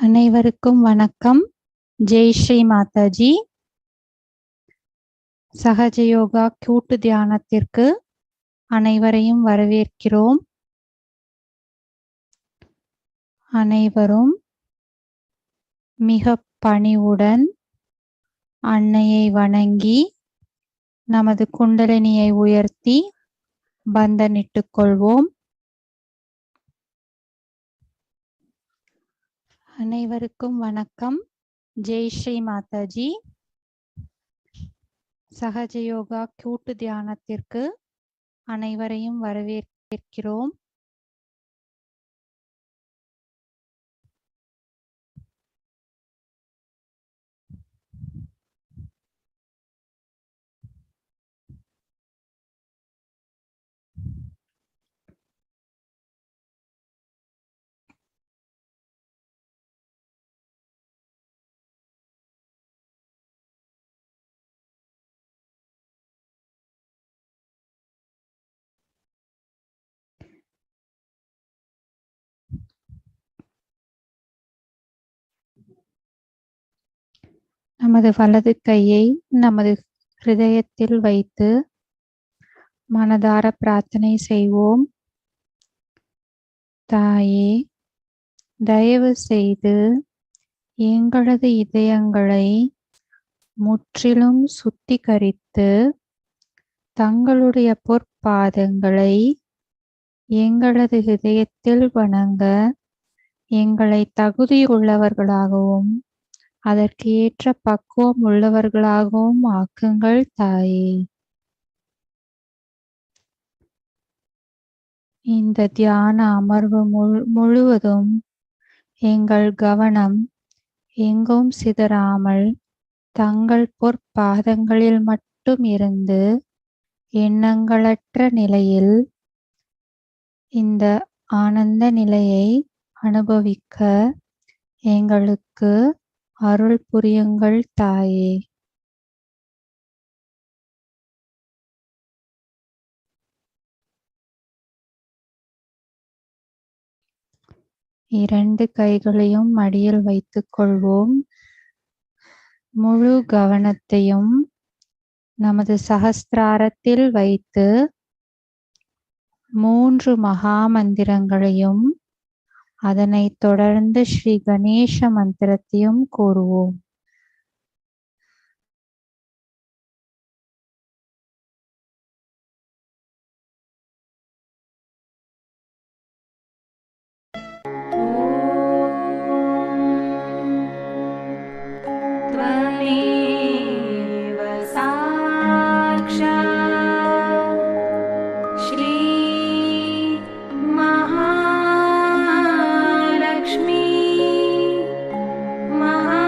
அனைவருக்கும் வணக்கம். ஜெய் ஸ்ரீ மாதாஜி. சகஜ யோகா கூட்டு தியானத்திற்கு அனைவரையும் வரவேற்கிறோம். அனைவரும் மிக பணிவுடன் அன்னையை வணங்கி நமது குண்டலினியை உயர்த்தி பந்தனிட்டுக் கொள்வோம். அனைவருக்கும் வணக்கம். ஜெய் ஸ்ரீ மாதாஜி. சகஜ யோகா கூட்டு தியானத்திற்கு அனைவரையும் வரவேற்கிறோம். நமது வலது கையை நமது ஹிருதயத்தில் வைத்து மனதார பிரார்த்தனை செய்வோம். தாயே, தயவு செய்து எங்களது இதயங்களை முற்றிலும் சுத்திகரித்து தங்களுடைய பொற்பாதங்களை எங்களது இதயத்தில் வணங்க எங்களை தகுதியுள்ளவர்களாகவும் அதற்கு ஏற்ற பக்குவம் உள்ளவர்களாகவும் ஆக்குங்கள் தாயே. இந்த தியான அமர்வு முழுவதும் எங்கள் கவனம் எங்கும் சிதறாமல் தங்கள் பொற்பாதங்களில் மட்டும் இருந்து எண்ணங்களற்ற நிலையில் இந்த ஆனந்த நிலையை அனுபவிக்க எங்களுக்கு அருள் புரியுங்கள் தாயே. இரண்டு கைகளையும் மடியில் வைத்துக் கொள்வோம். முழு கவனத்தையும் நமது சகஸ்திராரத்தில் வைத்து 3 மகா மந்திரங்களையும் அதனைத் தொடர்ந்து ஸ்ரீ கணேச மந்திரத்தையும் கூறுவோம். மகாலக்ஷ்மி மகா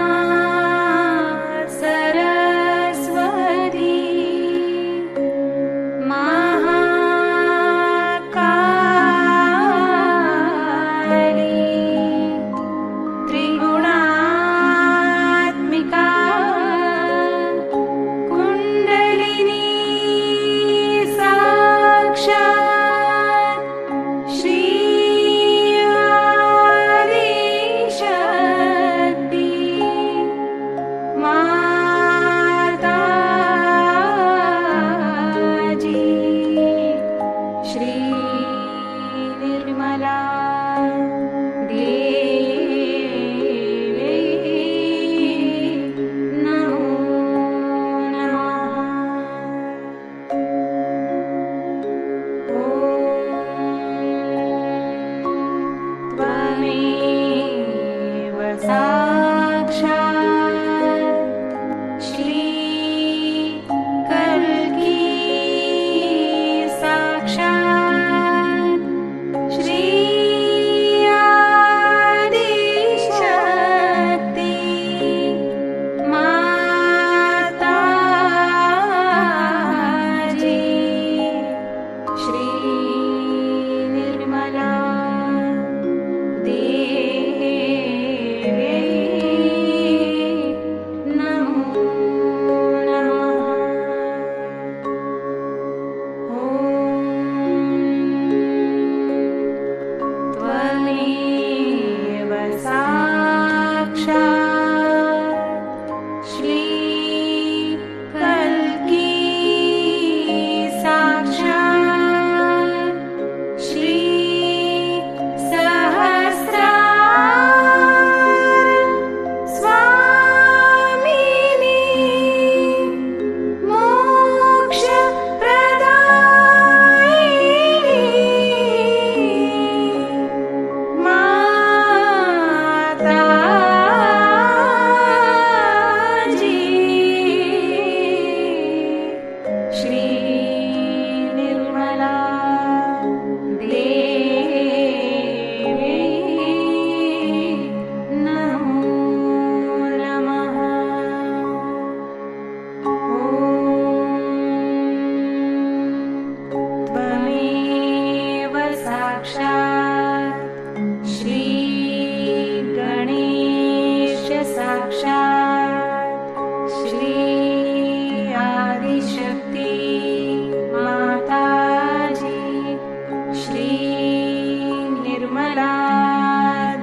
निर्मला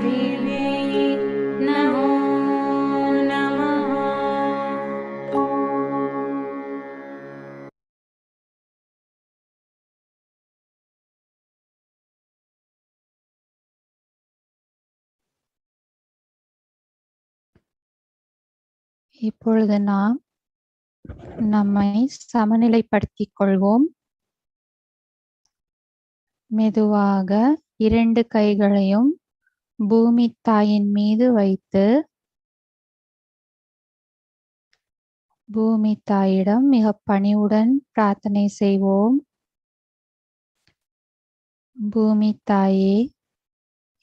देव्यै नमो नमः। இப்பொழுது நாம் நம்மை சமநிலைப்படுத்திக் கொள்வோம். மெதுவாக 2 கைகளையும் பூமி தாயின் மீது வைத்து பூமி தாயிடம் மிக பணிவுடன் பிரார்த்தனை செய்வோம். பூமி தாயே,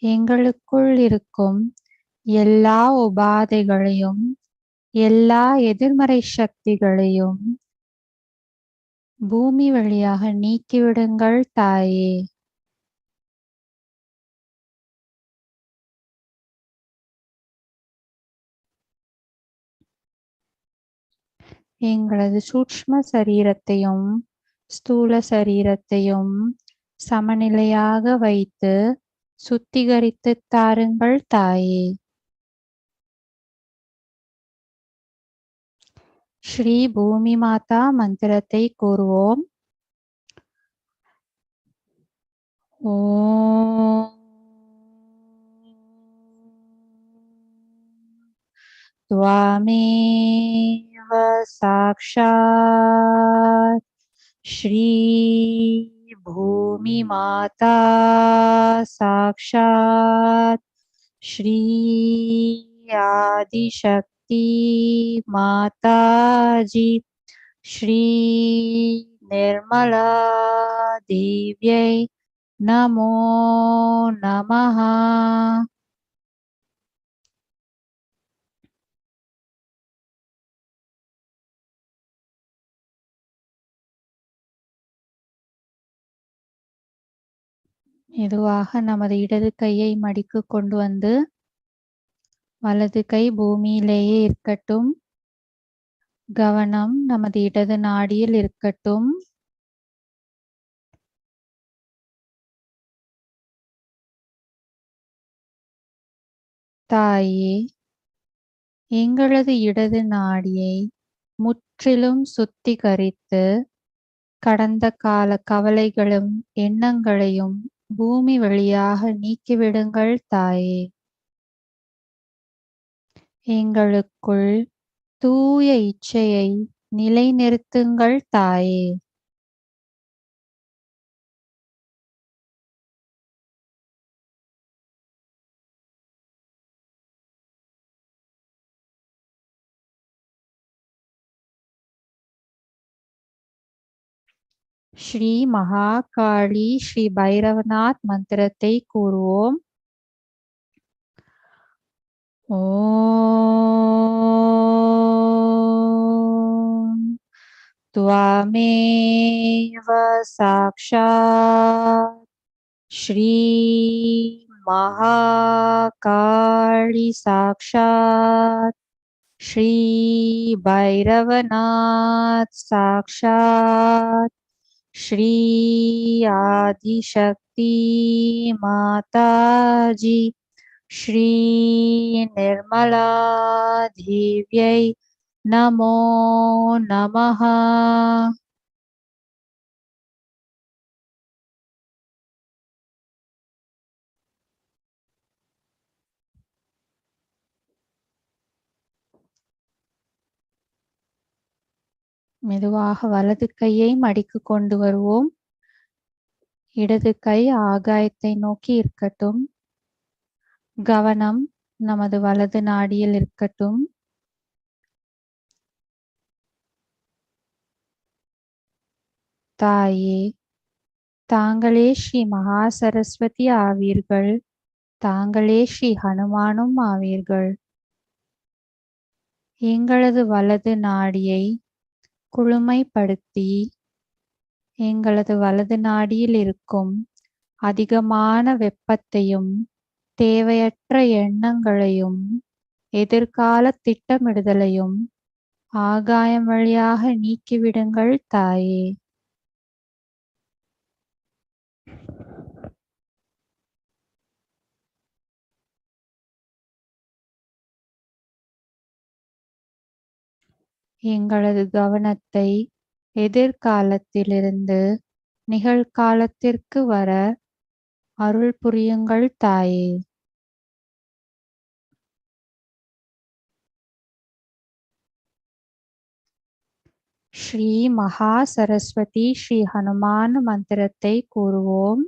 எங்களுக்குள் இருக்கும் எல்லா உபாதைகளையும் எல்லா எதிர்மறை சக்திகளையும் பூமி வழியாக நீக்கிவிடுங்கள் தாயே. எங்களது சூக்ஷ்ம சரீரத்தையும் ஸ்தூல சரீரத்தையும் சமநிலையாக வைத்து சுத்திகரித்து தாருங்கள் தாயே. ஸ்ரீ பூமி மாதா மந்திரத்தை கூறுவோம். ஓம் त्वामेव साक्षात् श्री भूमि माता साक्षात् श्री आदिशक्ति माताजी श्री निर्मला देव्यै नमो नमः. மெதுவாக நமது இடது கையை மடிக்கு கொண்டு வந்து வலது கை பூமியிலேயே இருக்கட்டும். கவனம் நமது இடது நாடியில் இருக்கட்டும். தாயே, எங்களது இடது நாடியை முற்றிலும் சுத்திகரித்து கடந்த கால கவலைகளும் எண்ணங்களையும் பூமி வழியாக நீக்கிவிடுங்கள் தாயே. எங்களுக்குள் தூய இச்சையை நிலைநிறுத்துங்கள் தாயே. ஸ்ரீ மகாகாளி ஸ்ரீ பைரவநாத் மந்திரத்தை கூறுவோம். ஓம் त्वामेव साक्षात् श्री महाकाली साक्षात् श्री भैरवनाथ साक्षात् श्री आदिशक्ति माताजी श्री निर्मला देव्यै नमो नमः. மெதுவாக வலது கையை மடிக்கு கொண்டு வருவோம். இடது கை ஆகாயத்தை நோக்கி இருக்கட்டும். கவனம் நமது வலது நாடியில் இருக்கட்டும். தாயே, தாங்களே ஸ்ரீ மகா சரஸ்வதி ஆவீர்கள். தாங்களே ஸ்ரீ ஹனுமானும் ஆவீர்கள். எங்களது வலது நாடியை குளுமைப்படுத்தி எங்களது வலது நாடியில் இருக்கும் அதிகமான வெப்பத்தையும் தேவையற்ற எண்ணங்களையும் எதிர்கால திட்டமிடுதலையும் ஆகாயம் வழியாக நீக்கிவிடுங்கள் தாயே. எங்களது கவனத்தை எதிர்காலத்திலிருந்து நிகழ்காலத்திற்கு வர அருள் புரியுங்கள் தாயே. ஸ்ரீ மகா சரஸ்வதி ஸ்ரீ ஹனுமான் மந்திரத்தை கூறுவோம்.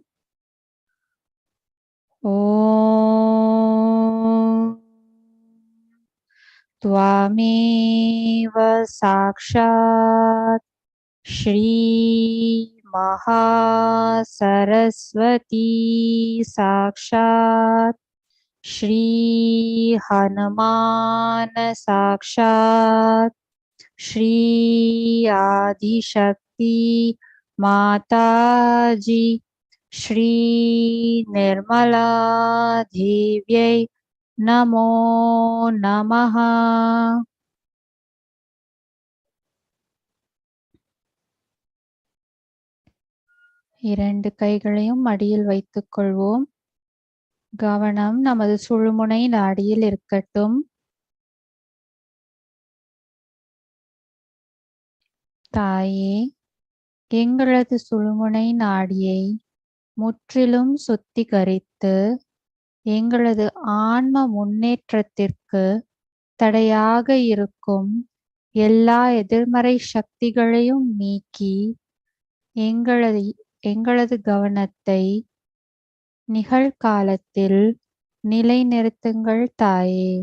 ஓம் त्वामेव साक्षात् श्री महासरस्वती साक्षात् श्री हनुमान साक्षात् श्री आदिशक्ति माताजी श्री निर्मला देव्यै நமோ நமஹ. இரண்டு கைகளையும் மடியில் வைத்துக் கொள்வோம். கவனம் நமது சுழுமுனை நாடியில் இருக்கட்டும். தாயே, எங்களது சுழுமுனை நாடியை முற்றிலும் சுத்திகரித்து எங்களது ஆன்ம முன்னேற்றத்திற்கு தடையாக இருக்கும் எல்லா எதிர்மறை சக்திகளையும் நீக்கி எங்களது கவனத்தை நிகழ்காலத்தில் நிலைநிறுத்துங்கள் தாயே.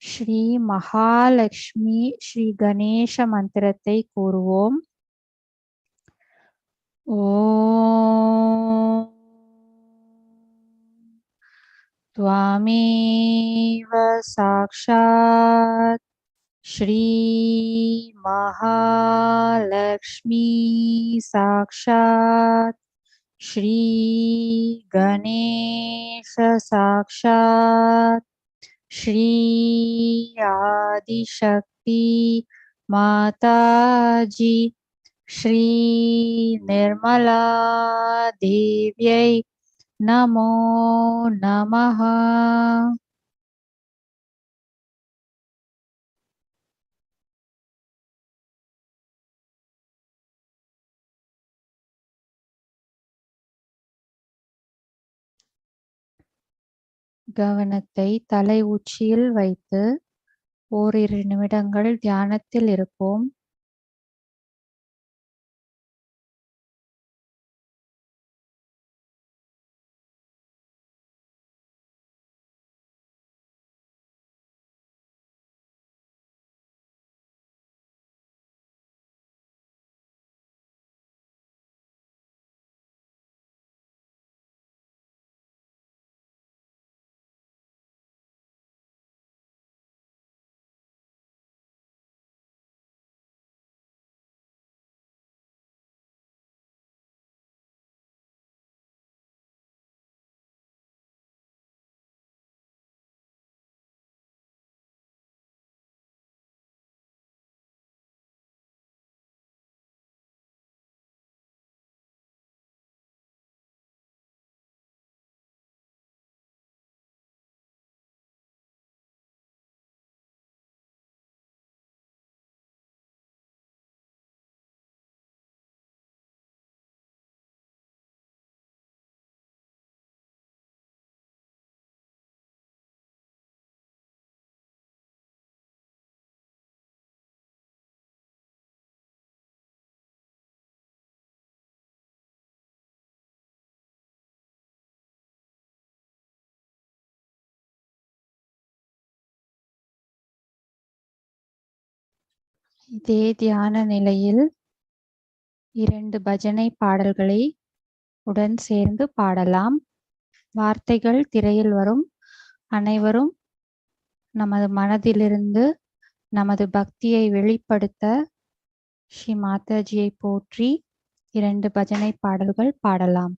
ஸ்ரீ மகாலட்சுமி ஸ்ரீ கணேச மந்திரத்தை கூறுவோம். ஓம் त्वामेव साक्षात् श्री महालक्ष्मी साक्षात् श्री गणेश साक्षात् श्री आदिशक्ति माताजी श्री निर्मला देव्यै நமோ நமஹ. கவனத்தை தலை உச்சியில் வைத்து ஓரிரு நிமிடங்கள் தியானத்தில் இருப்போம். இதே தியான நிலையில் 2 பஜனை பாடல்களை உடன் சேர்ந்து பாடலாம். வார்த்தைகள் திரையில் வரும். அனைவரும் நமது மனதிலிருந்து நமது பக்தியை வெளிப்படுத்த ஸ்ரீ மாதாஜியை போற்றி 2 பஜனை பாடல்கள் பாடலாம்.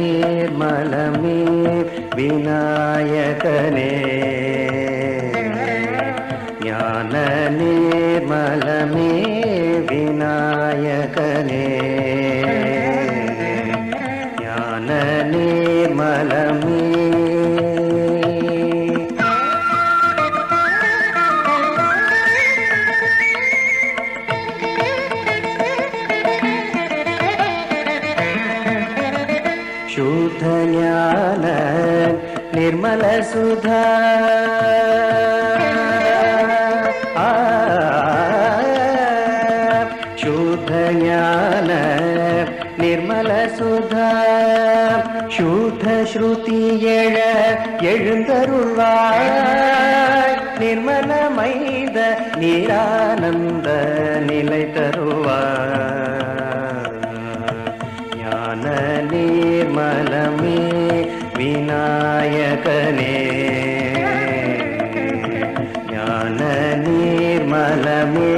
निर्मलमे विनायकने ज्ञान निर्मलमे विनायकने ज्ञान निर्मलमे शुद्ध ज्ञान निर्मल सुधा शुद्ध ज्ञान निर्मल सुधा शुद्ध श्रुति எழுந்தருள்வாய் निर्मल मैद निरानंद நிலை தருவாய் ज्ञान निर्मलमे विनायकने ज्ञान निर्मलमे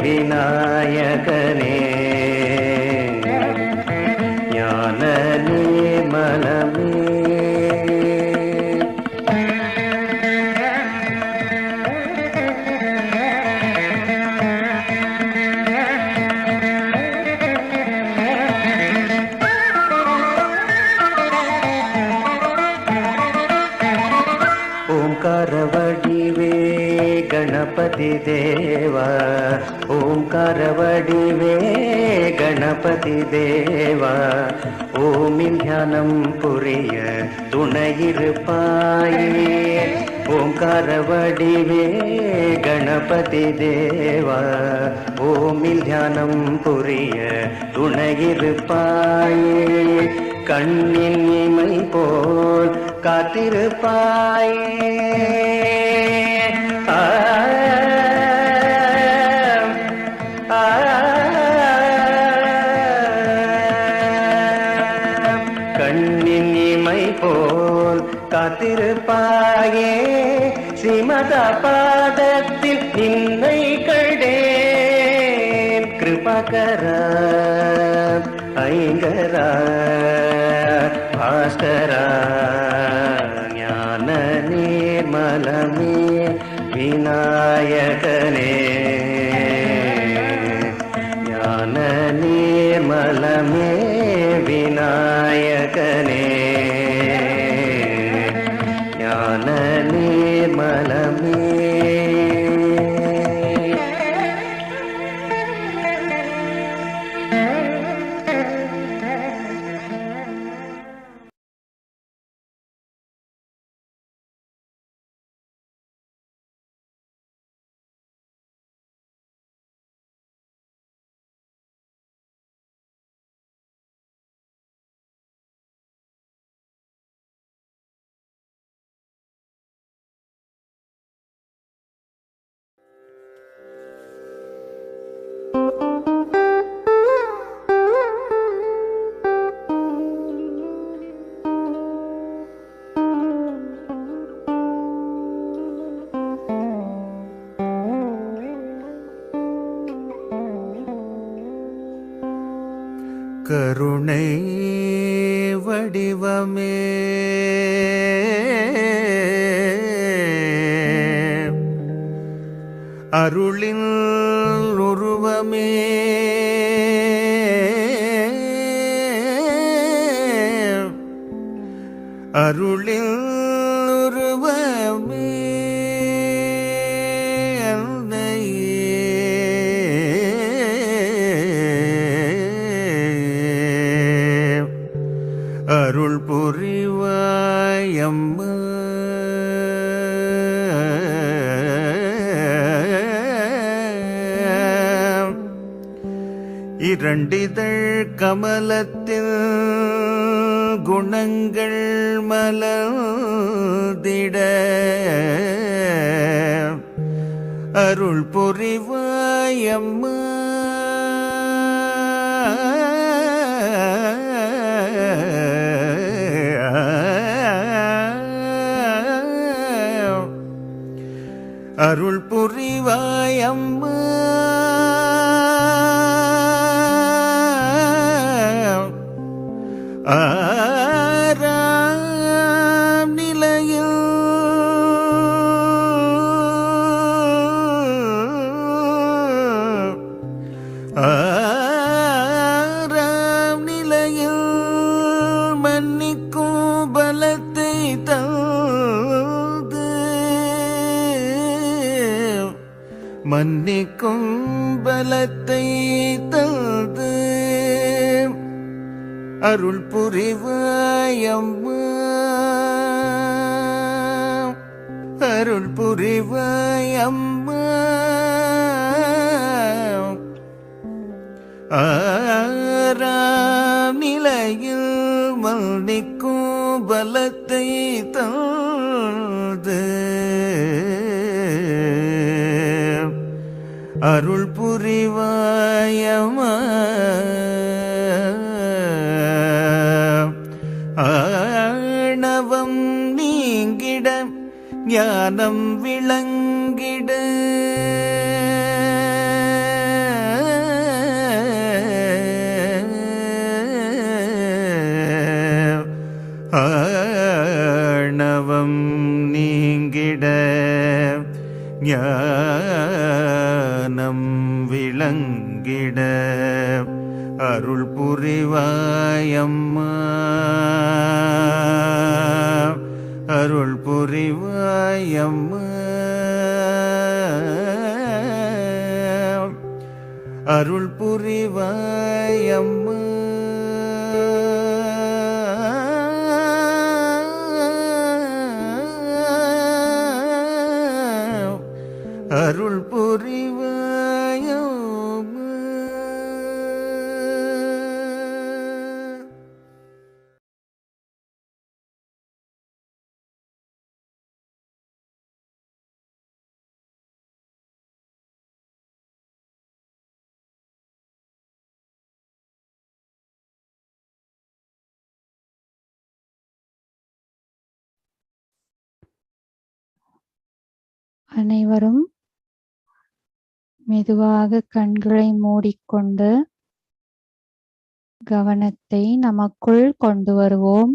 विनायकने ज्ञान निर्मलमे ओंकार वडिवे गणपति देवा ओंकार वडिवे गणपति देवा ओमिन ध्यानम पुरिय तुणयिरुपाये ओंकार वडिवे गणपति देवा ओमिन ध्यानम पुरिय तुणयिरुपाये கண்ணின் இமை போல் காத்திருப்பாயே கண்ணின் இமை போல் காத்திருப்பாயே ஸ்ரீமத பாதத்தில் நின்னை கண்டேன் கிருபாகர ஐங்கரா भास्करा ज्ञान निर्मलमे विनायकने ज्ञान निर्मलमे विनायकने ज्ञान निर्मलमे கருணை வடிவமே அருளின் உருவமே அருளின் உருவமே அருள் புரிவாயம்மா இரண்டிதழ் கமலத்தில் குணங்கள் மலர்ந்திட அருள் புரிவாயம்மா அருள் புரிவாயம்மா ஆறாம் நிலையில் ஆறாம் நிலையில் மன்னிக்கும் பலத்தை தந்து மன்னிக்கும் பலத்தை தந்து அருள் புரிவாயம்மா அருள் புரிவாயம்மா ஆறாம் நிலையில் மன்னிக்கும் பலத்தை தந்து அருள் புரிவாயம்மா ஆணவம் நீங்கிட ஞானம் விளங்கிட ஆணவம் நீங்கிட ஞானம் விளங்கிட அருள் புரிவாயம்மா அருள் புரிவாயம்மா அருள் புரிவாயம்மா அருள் புரிவாயம்மா. அனைவரும் மெதுவாக கண்களை மூடிக்கொண்டு கவனத்தை நமக்குள் கொண்டு வருவோம்.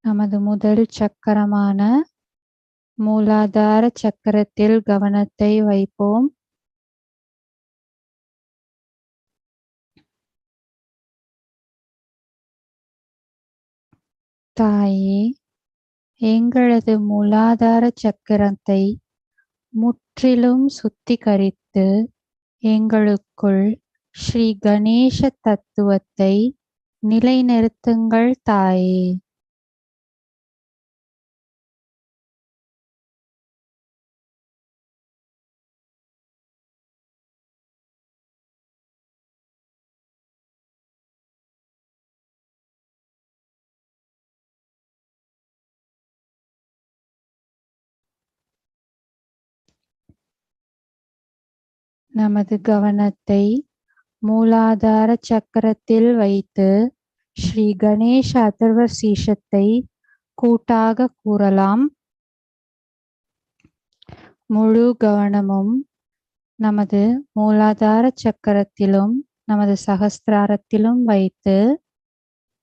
நமது முதல் சக்கரமான மூலாதார சக்கரத்தில் கவனத்தை வைப்போம். தாயே, எங்களது மூலாதார சக்கரத்தை முற்றிலும் சுத்திகரித்து எங்களுக்குள் ஸ்ரீ கணேச தத்துவத்தை நிலைநிறுத்துங்கள் தாயே. நமது கவனத்தை மூலாதார சக்கரத்தில் வைத்து ஸ்ரீ கணேச அதர்வ சீஷத்தை கூட்டாக கூறலாம். முழு கவனமும் நமது மூலாதார சக்கரத்திலும் நமது சகஸ்திராரத்திலும் வைத்து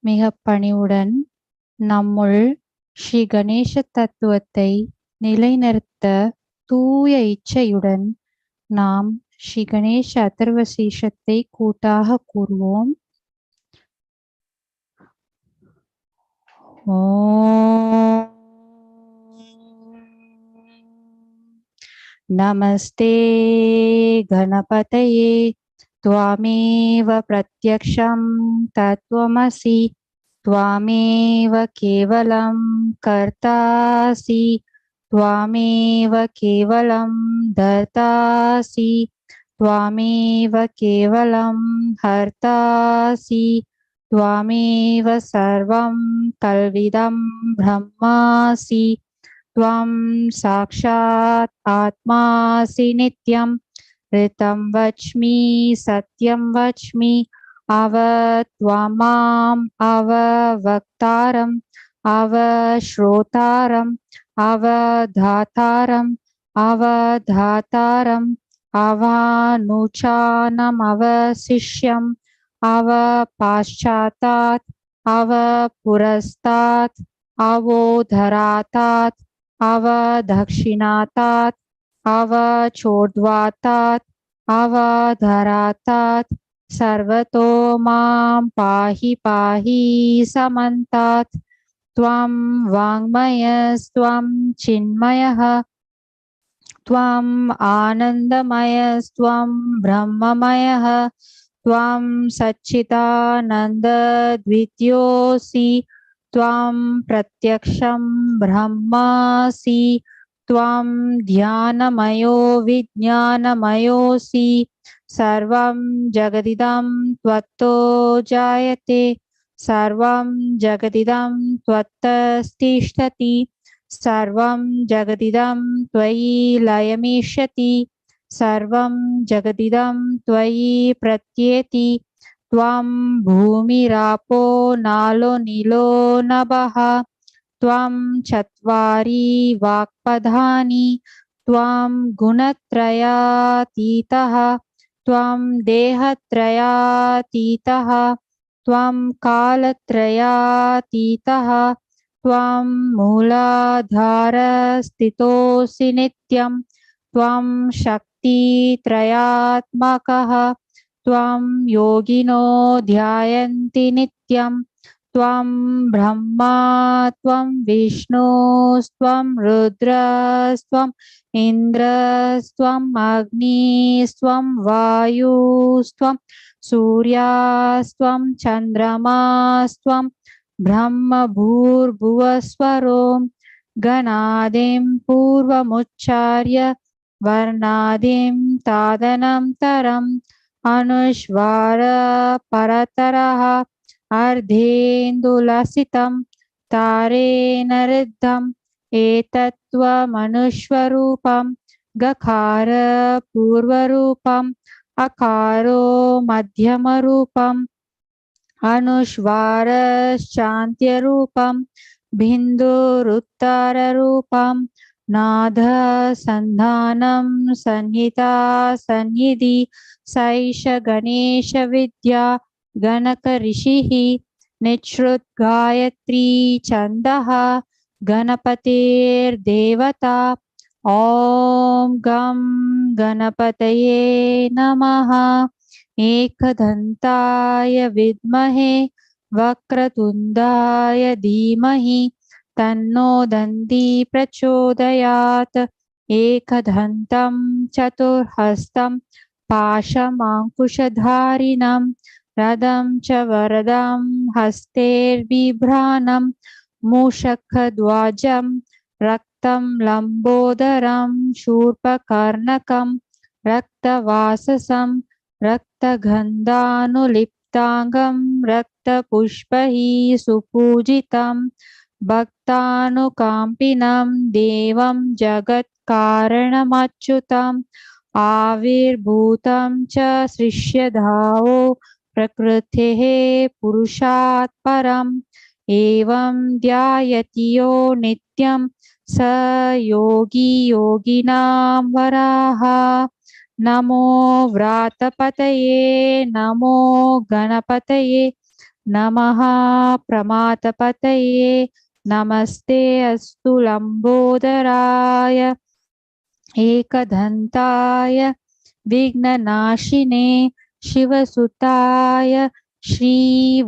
மிக பணிவுடன் நம்முள் ஸ்ரீ கணேச தத்துவத்தை நிலைநிறுத்த தூய இச்சையுடன் நாம் ஸ்ரீ கணேஷ அதர்வ சீஷத்தை கூட்டாக கூறுவோம். ஓம் நமஸ்தே கணபதயே त्वामेव प्रत्यक्षं तत्त्वमसि त्वामेव केवलं कर्तासि त्वामेव केवलं धर्तासि त्वामेव केवलं हर्तासि त्वामेव सर्वं कल्विदं ब्रह्मासि त्वं साक्षात् आत्मासि नित्यं ऋतं वच्मि सत्यं वच्मि त्वमाम् अववक्तारम् अवश्रोतारम् अवधातारम् अवधातारम् अवानुचानम् अवशिष्यम् अवपाश्चातात् अवपुरस्तात् अवोधरातात् अवदक्षिणातात् अवचोर्ध्वातात् अवधरातात् सर्वतो मां पाहि पाहि समन्तात् त्वं वाङ्मयस्त्वं चिन्मयः त्वम् आनन्दमयस्त्वं ब्रह्ममयः त्वं सच्चिदानन्दद्वितीयोऽसि त्वं प्रत्यक्षं ब्रह्मासि त्वं ध्यानमयो विज्ञानमयोऽसि सर्वं जगदिदं त्वत्तो जायते सर्वं जगदिदं त्वत्तस्तिष्ठति सर्वं जगदिदं त्वयि लयमिष्यति सर्वं जगदिदं त्वयि प्रत्येति त्वं भूमिरापो नालो नीलो नभः त्वं चत्वारि वाक्पदानि त्वं गुणत्रयातीतः त्वं देहत्रयातीतः त्वं कालत्रयातीतः त्वं मूलाधारस्थितोऽसि नित्यं त्वं शक्तित्रयात्मकः त्वं योगिनो ध्यायन्ति नित्यं त्वं ब्रह्मा त्वं विष्णुस्त्वं रुद्रस्त्वम् इन्द्रस्त्वम् अग्निस्त्वं वायुस्त्वं सूर्यास्त्वं चन्द्रमास्त्वं ब्रह्म भूर्भुवस्वरो गणादिं पूर्वमुच्चार्य वर्णादिं तादनन्तरम् अनुस्वार परतरः अर्धेन्दुलसितं तारेण ऋद्धम् एतत्त्वमनुस्वरूपं गकार पूर्वरूपम् अकारो मध्यमरूपम् अनुस्वारश्चान्त्यरूपं बिन्दुरुत्तररूपं नादसन्धानं संहिता सन्निधि सैष गणेशविद्या गणकऋषिः निःश्रुत गायत्री छन्दः गणपतेर्देवता ॐ गं गणपतये नमः एकदन्ताय विद्महे वक्रतुण्डाय धीमहि तन्नो दन्ती प्रचोदयात् एकदन्तं चतुर्हस्तं पाशमाङ्कुशधारिणं रदं च वरदं हस्तैर्बिभ्राणं मूषकध्वजं रक्तं लम्बोदरं शूर्पकर्णकं रक्तवाससं रक्तगन्धानुलिप्ताङ्गं रक्तपुष्पैः सुपूजितं भक्तानुकाम्पिनं देवं जगत्कारणमच्युतम् आविर्भूतं च सृष्यधावो प्रकृतेः पुरुषात् परम् एवं ध्यायति यो नित्यं स योगी योगिनां वराः नमो व्रातपतये नमो गणपतये नमः प्रमातपतये नमस्ते अस्तु लम्बोदराय एकदन्ताय विघ्ननाशिने शिवसुताय श्रीवरदमूर्तये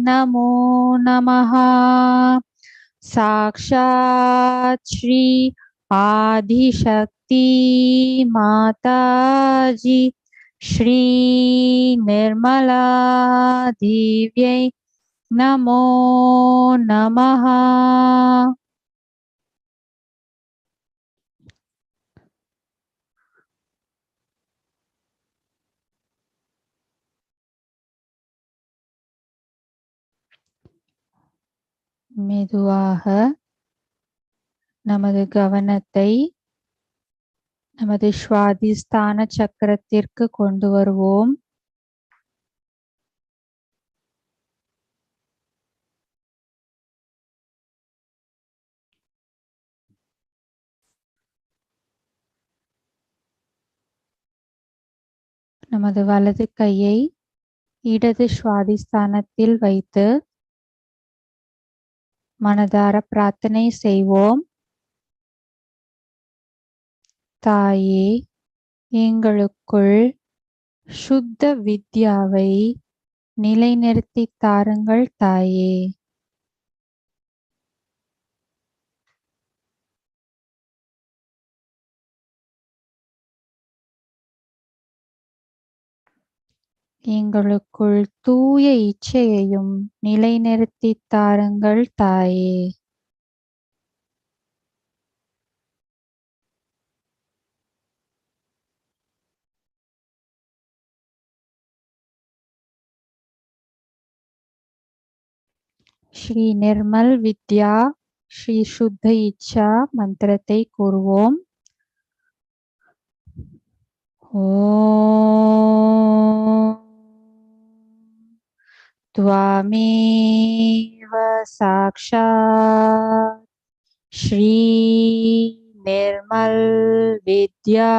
नमो नमः। साक्षात् श्री आदिशक्ति माताजी श्री निर्मला देव्यै नमो नमः। மெதுவாக நமது கவனத்தை நமது சுவாதிஸ்தான சக்கரத்திற்கு கொண்டு வருவோம். நமது வலது கையை இடது சுவாதிஸ்தானத்தில் வைத்து மனதார பிரார்த்தனை செய்வோம். தாயே, எங்களுக்குள் சுத்த வித்யாவை நிலைநிறுத்தி தாருங்கள் தாயே. எங்களுக்குள் தூய இச்சையையும் நிலைநிறுத்தி தாருங்கள் தாயே. ஸ்ரீ நிர்மல் வித்யா ஸ்ரீ சுத்த இச்சா மந்திரத்தை கூறுவோம். ஓம் त्वामेव साक्षात् श्री निर्मल विद्या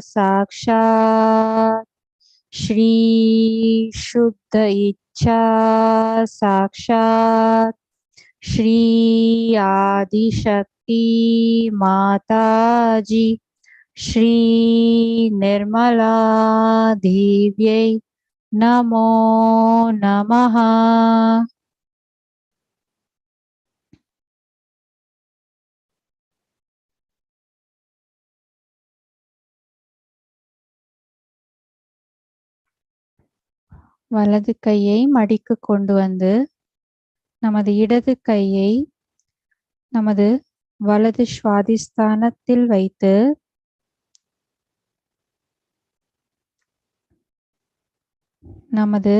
साक्षात् श्री शुद्ध इच्छा साक्षात् श्री आदिशक्ति माताजी श्री निर्मला देव्यै नमो नमः। வலது கையை மடிக்கு கொண்டு வந்து நமது இடது கையை நமது வலது சுவாதிஸ்தானத்தில் வைத்து நமது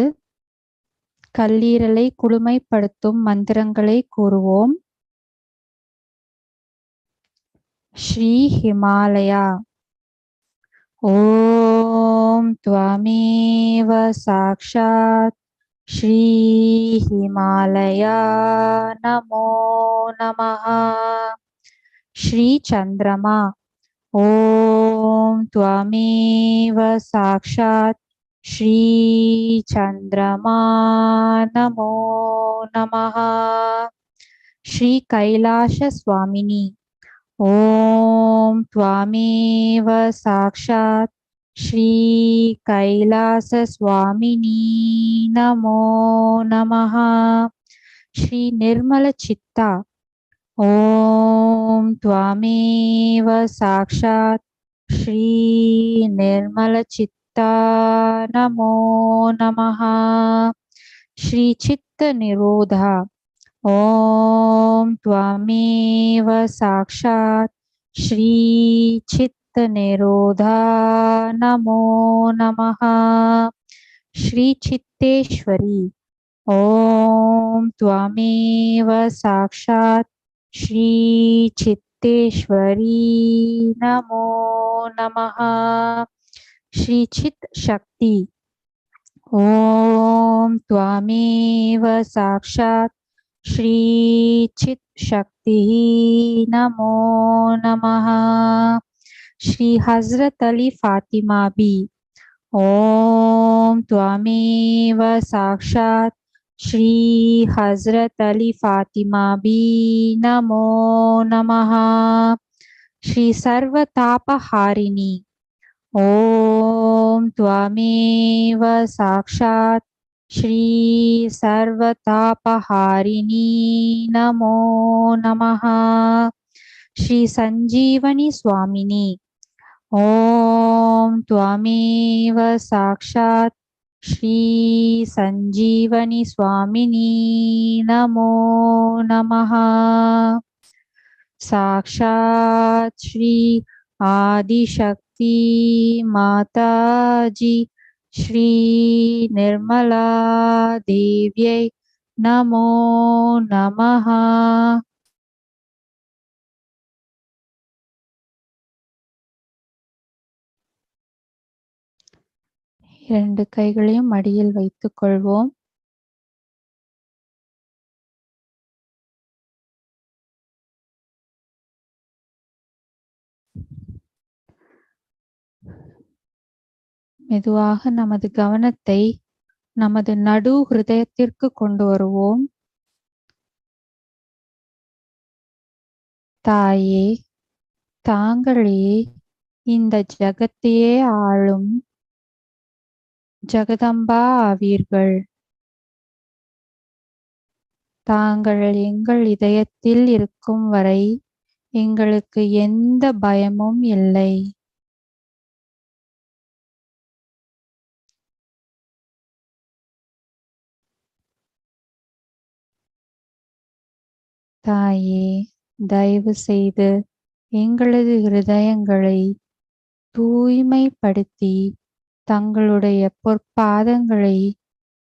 கல்லீரலை குளுமைப்படுத்தும் மந்திரங்களை கூறுவோம். ஸ்ரீ ஹிமாலயா ஓம் त्वामेव साक्षात् श्री हिमालया नमो नमः। श्री चंद्रमा ओम त्वामेव साक्षात् श्री चंद्रमा नमो नमः। श्री कैलाश स्वामिनी ओम त्वामेव साक्षात् श्री कैलास स्वामिनी नमो नमः। श्री निर्मल चित्ता ओम त्वामेव साक्षात् श्री निर्मल चित्ता नमो नमः। श्री चित्त निरोधा ओम त्वामेव साक्षात् श्री चित्त निरोधा नमो नमः। श्री चित्तेश्वरी ओम त्वामेव साक्षात् श्री चित्तेश्वरी नमो नमः। श्री चित् शक्ति ओम त्वामेव साक्षात् श्री चित् शक्ति नमो नमः। श्री हजरत अली फातिमा बी ओम त्वामेव साक्षात् श्री हजरत अली फातिमा बी नमो नमः। ஸ்ரீ சர்வதாபஹாரிணி. ஓம் த்வமேவ சாக்ஷாத் ஸ்ரீ சர்வதாபஹாரிணி நமோ நமः. ஸ்ரீ சஞ்சீவனி சுவாமினி. ஓம் த்வமேவ சாக்ஷாத் ஸ்ரீ சஞ்சீவனி சுவாமினி நமோ நமः. சாக்ஷாத் ஸ்ரீ ஆதிசக்தி மாதாஜி ஸ்ரீ நிர்மலா தேவியை நமோ நமः. இரண்டு கைகளையும் மடியில் வைத்துக் கொள்வோம். மெதுவாக நமது கவனத்தை நமது நடு ஹிருதயத்திற்கு கொண்டு வருவோம். தாயே, தாங்களே இந்த ஜகத்தையே ஆளும் ஜெகதம்பா ஆவீர்கள். தாங்கள் எங்கள் இதயத்தில் இருக்கும் வரை எங்களுக்கு எந்த பயமும் இல்லை. தாயே, தயவு செய்து எங்களது ஹிருதயங்களை தூய்மைப்படுத்தி தங்களுடைய பொற்பாதங்களை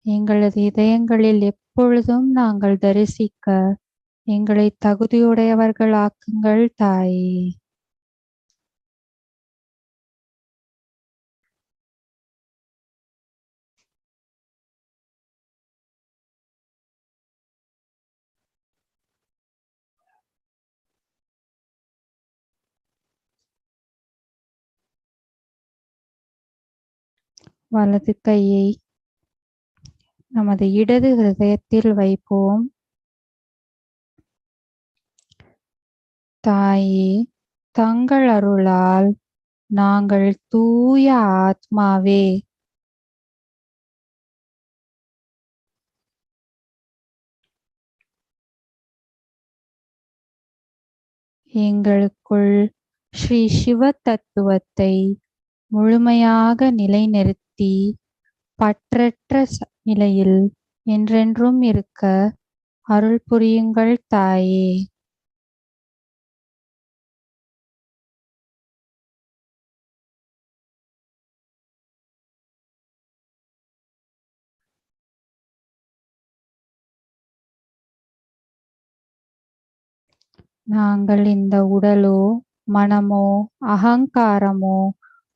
எங்களது இதயங்களில் எப்பொழுதும் நாங்கள் தரிசிக்க எங்களை தகுதியுடையவர்களாக்குங்கள் தாயே. வலது கையை நமது இடது ஹிருதயத்தில் வைப்போம். தாயே, தங்கள் அருளால் நாங்கள் தூய ஆத்மாவே. எங்களுக்குள் ஸ்ரீ சிவ தத்துவத்தை முழுமையாக நிலைநிறுத்தி பற்றற்ற நிலையில் என்றென்றும் இருக்க அருள் புரியுங்கள் தாயே. நாங்கள் இந்த உடலோ மனமோ அகங்காரமோ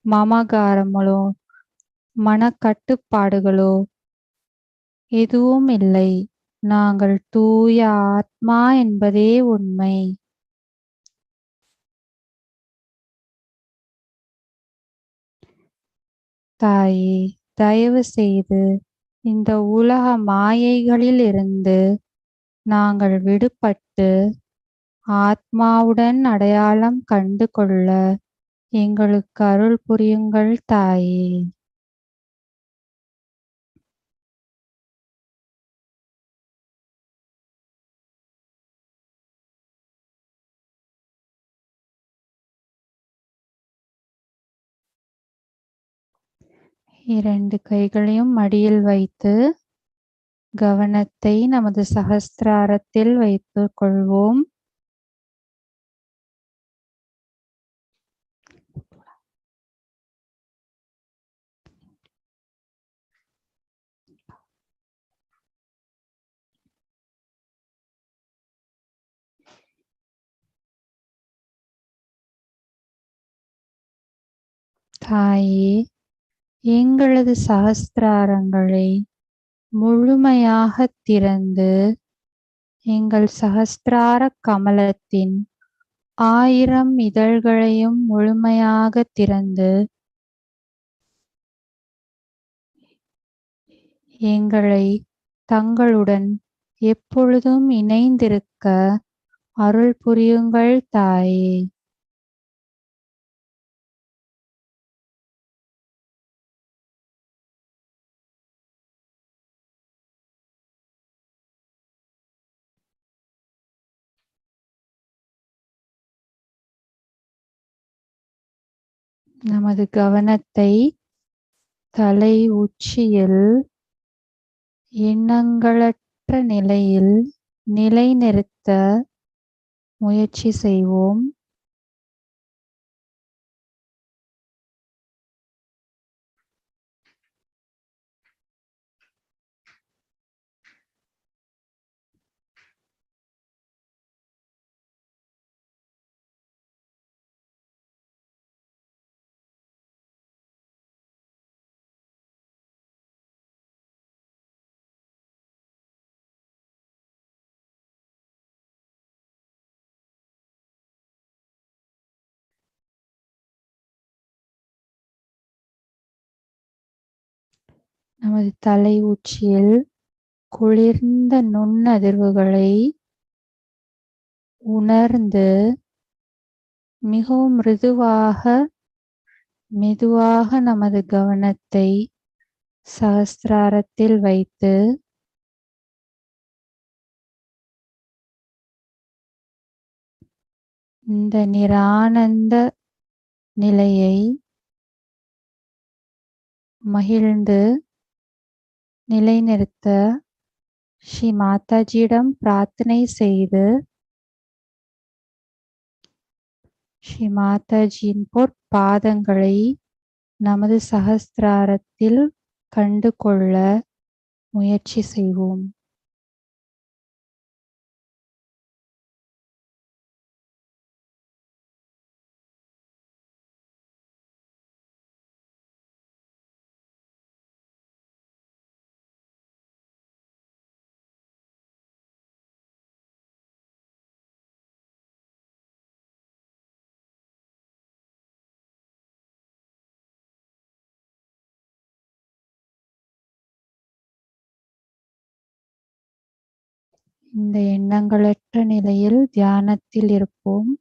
மமகாரமோ மனக்கட்டுப்பாடுகளோ எதுவும் இல்லை. நாங்கள் தூய ஆத்மா என்பதே உண்மை. தாயே, தயவு செய்து இந்த உலக மாயைகளில் இருந்து நாங்கள் விடுபட்டு ஆத்மாவுடன் அடையாளம் கண்டு கொள்ள எங்களுக்கு அருள் புரியுங்கள் தாயே. இரண்டு கைகளையும் மடியில் வைத்து கவனத்தை நமது சஹஸ்ராரத்தில் வைத்துக் கொள்வோம். தாயே, எங்களது சஹஸ்ராரங்களை முழுமையாக திறந்து எங்கள் சஹஸ்ரார கமலத்தின் 1000 இதழ்களையும் முழுமையாக திறந்து எங்களை தங்களுடன் எப்பொழுதும் இணைந்திருக்க அருள் புரியுங்கள் தாயே. நமது கவனத்தை தலை உச்சியில் எண்ணங்களற்ற நிலையில் நிலைநிறுத்த முயற்சி செய்வோம். நமது தலை உச்சியில் குளிர்ந்த நுண்ணதிர்வுகளை உணர்ந்து மிகவும் மெதுவாக நமது கவனத்தை சஹஸ்ராரத்தில் வைத்து இந்த நிரானந்த நிலையை மகிழ்ந்து நிலைநிறுத்த ஸ்ரீ மாதாஜியிடம் பிரார்த்தனை செய்து ஸ்ரீ மாதாஜியின் பொற்பாதங்களை நமது சஹஸ்ராரத்தில் கண்டு கொள்ள முயற்சி செய்வோம். இந்த எண்ணங்களற்ற நிலையில் தியானத்தில் இருப்போம்.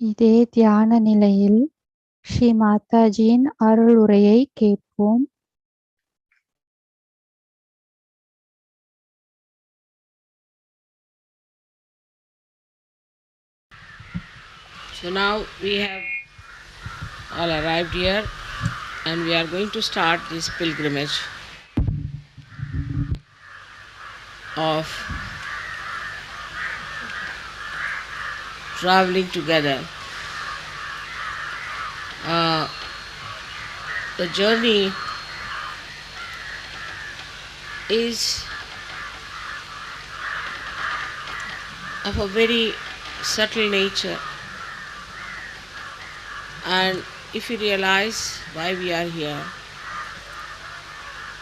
இதே தியான நிலையில் ஸ்ரீ மாதாஜியின் அருளுரையை கேட்போம். So now we have all arrived here and we are going to start this pilgrimage of traveling together. The journey is of a very subtle nature, and if we realize why we are here,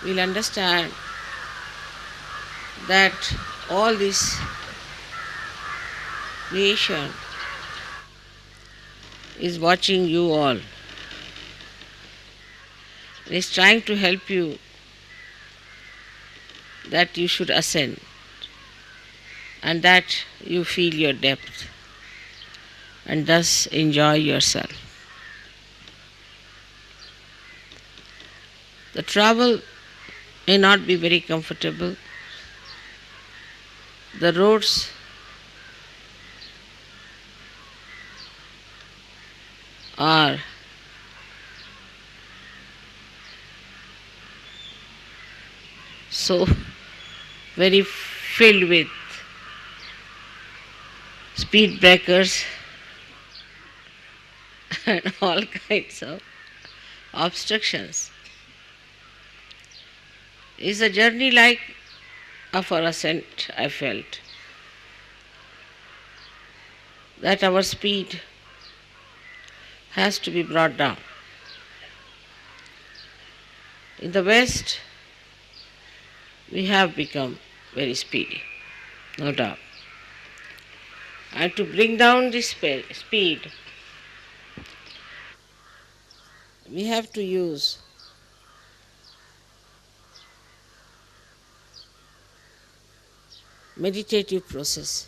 we'll understand that all this creation is watching you all. It is trying to help you that you should ascend and that you feel your depth and thus enjoy yourself. The travel may not be very comfortable. The roads are so very filled with speed breakers and all kinds of obstructions. Is a journey like of our ascent, I felt. That our speed has to be brought down. In the West, we have become very speedy, no doubt. And to bring down this speed, we have to use meditative process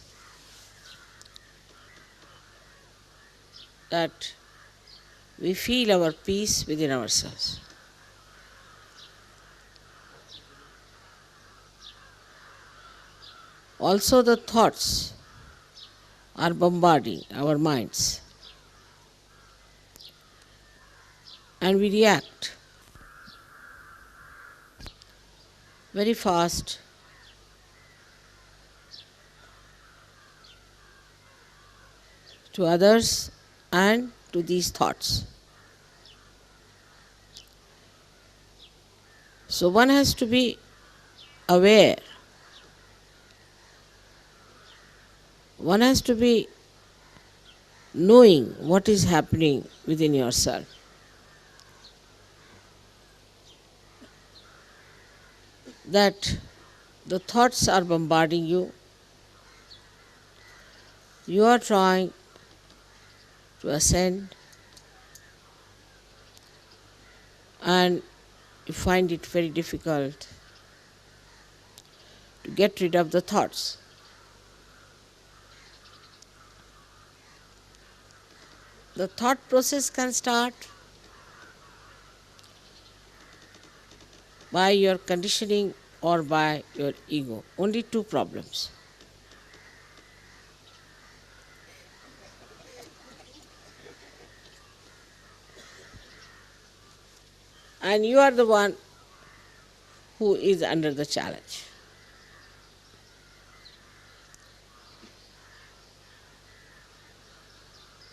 that we feel our peace within ourselves. Also, the thoughts are bombarding our minds, and we react very fast to others and to these thoughts. So one has to be aware. One has to be knowing what is happening within yourself. That the thoughts are bombarding you. You are trying to ascend and you find it very difficult to get rid of the thoughts. The thought process can start by your conditioning or by your ego. Only two problems. And you are the one who is under the challenge.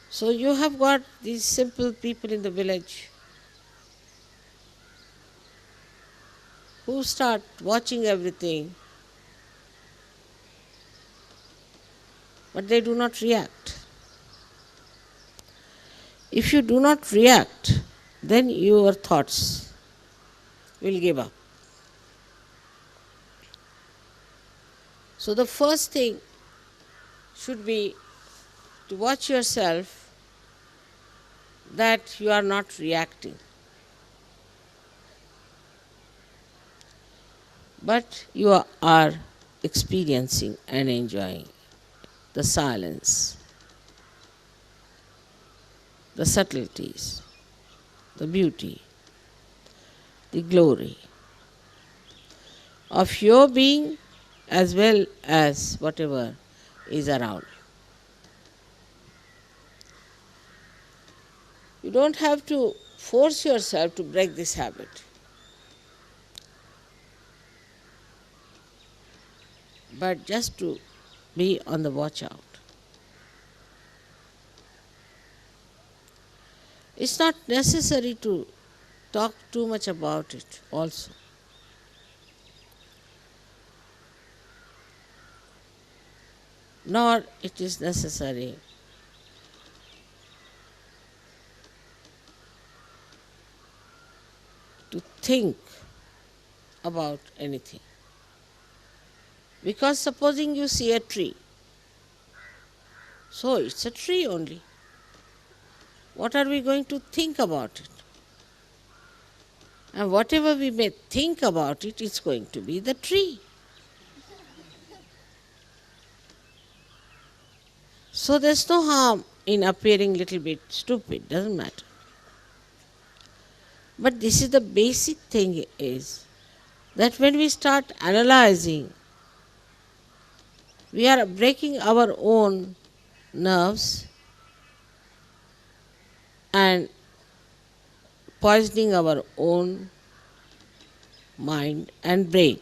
So you have got these simple people in the village who start watching everything, but they do not react. If you do not react, then your thoughts will give up. So the first thing should be to watch yourself that you are not reacting, but you are experiencing and enjoying the silence, the subtleties, the beauty, the glory of your being as well as whatever is around. You don't have to force yourself to break this habit. But just to be on the watch out. It's not necessary to talk too much about it also. Nor it is necessary to think about anything. Because supposing you see a tree, so it's a tree only. What are we going to think about it? And whatever we may think about it, it's going to be the tree. So there's no harm in appearing a little bit stupid, doesn't matter. But this is the basic thing is that when we start analyzing, we are breaking our own nerves and poisoning our own mind and brain.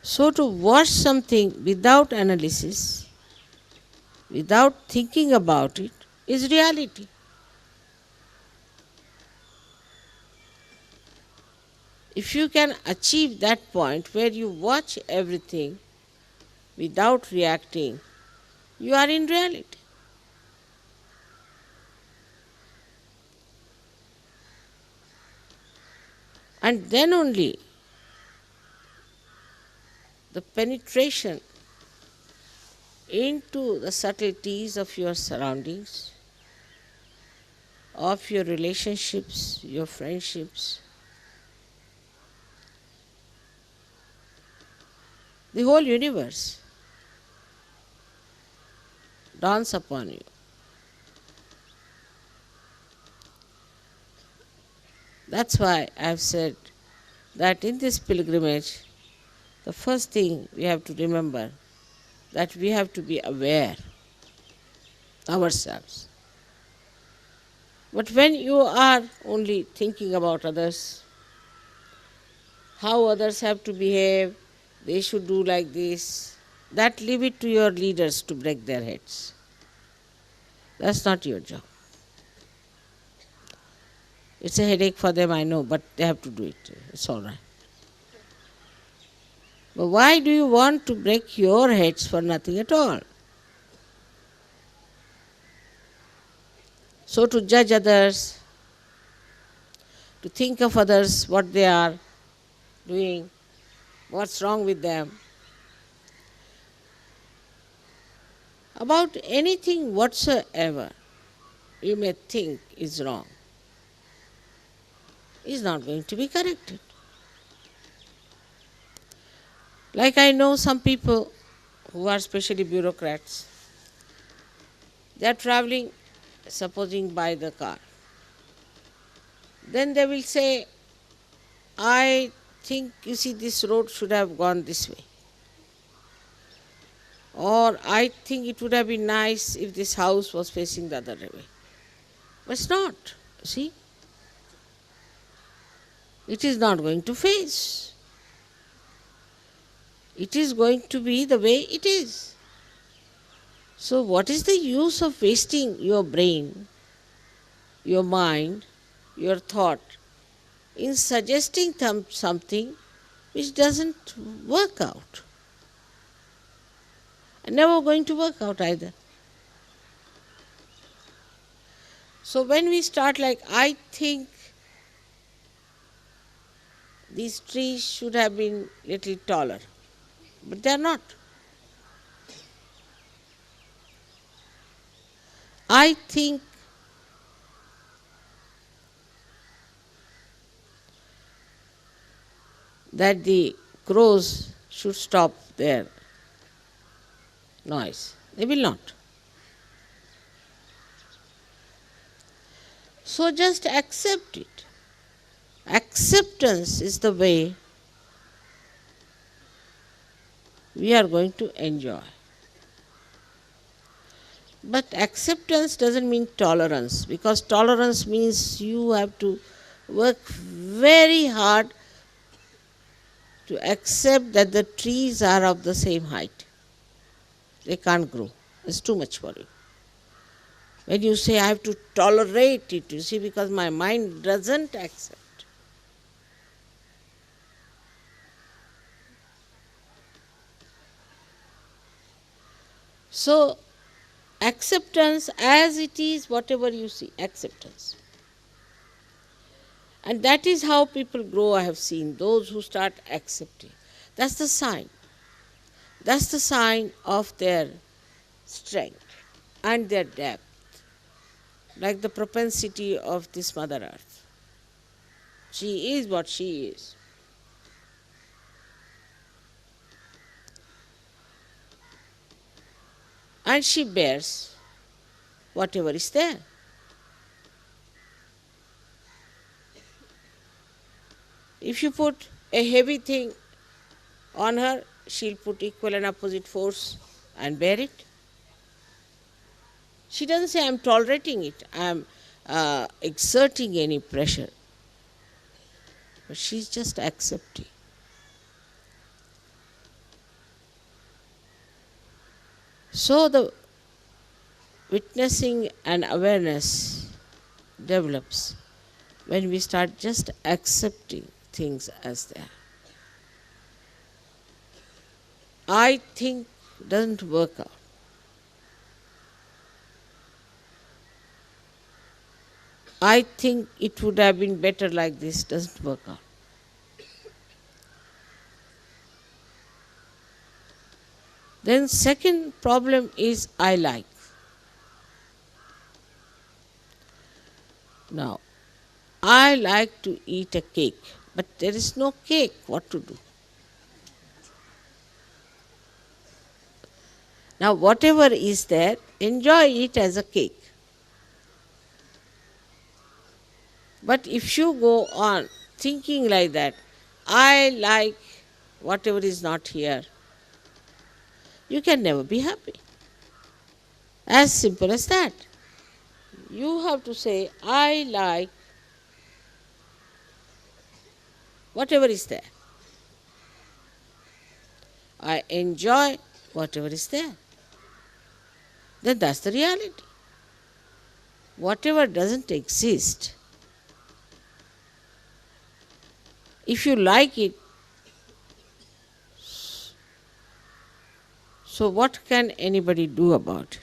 So to watch something without analysis, without thinking about it, is reality. If you can achieve that point where you watch everything without reacting, you are in reality. And then only the penetration into the subtleties of your surroundings, of your relationships, your friendships, the whole universe dawns upon you. That's why I have said that in this pilgrimage, the first thing we have to remember that we have to be aware ourselves. But when you are only thinking about others, how others have to behave, they should do like this, that leave it to your leaders to break their heads. That's not your job. It's a headache for them, I know, but they have to do it. It's all right. But why do you want to break your heads for nothing at all? So to judge others, to think of others, what they are doing, what's wrong with them, about anything whatsoever you may think is wrong, is not going to be corrected. Like I know some people who are especially bureaucrats, they are traveling, supposing by the car. Then they will say, I think, you see, this road should have gone this way. Or I think it would have been nice if this house was facing the other way. But it's not, see. It is not going to face. It is going to be the way it is. So what is the use of wasting your brain, your mind, your thought in suggesting something which doesn't work out? And never going to work out either. So when we start like, I think these trees should have been little taller, but they are not. I think that the crows should stop their noise. They will not. So just accept it. Acceptance is the way we are going to enjoy. But acceptance doesn't mean tolerance, because tolerance means you have to work very hard to accept that the trees are of the same height. They can't grow. It's too much for you. When you say I have to tolerate it, you see, because my mind doesn't accept. So, acceptance as it is, whatever you see, acceptance. And that is how people grow, I have seen, those who start accepting. That's the sign. That's the sign of their strength and their depth, like the propensity of this Mother Earth. She is what she is. And she bears whatever is there. If you put a heavy thing on her, she'll put equal and opposite force and bear it. She doesn't say, I'm tolerating it, I'm exerting any pressure. But she's just accepting. So the witnessing and awareness develops when we start just accepting things as they are. I think doesn't work out. I think it would have been better like this, doesn't work out. Then second problem is I like. Now, I like to eat a cake, but there is no cake. What to do? Now, whatever is there, enjoy it as a cake. But if you go on thinking like that, I like whatever is not here, you can never be happy. As simple as that. You have to say, I like whatever is there. I enjoy whatever is there. Then that's the reality. Whatever doesn't exist, if you like it, so what can anybody do about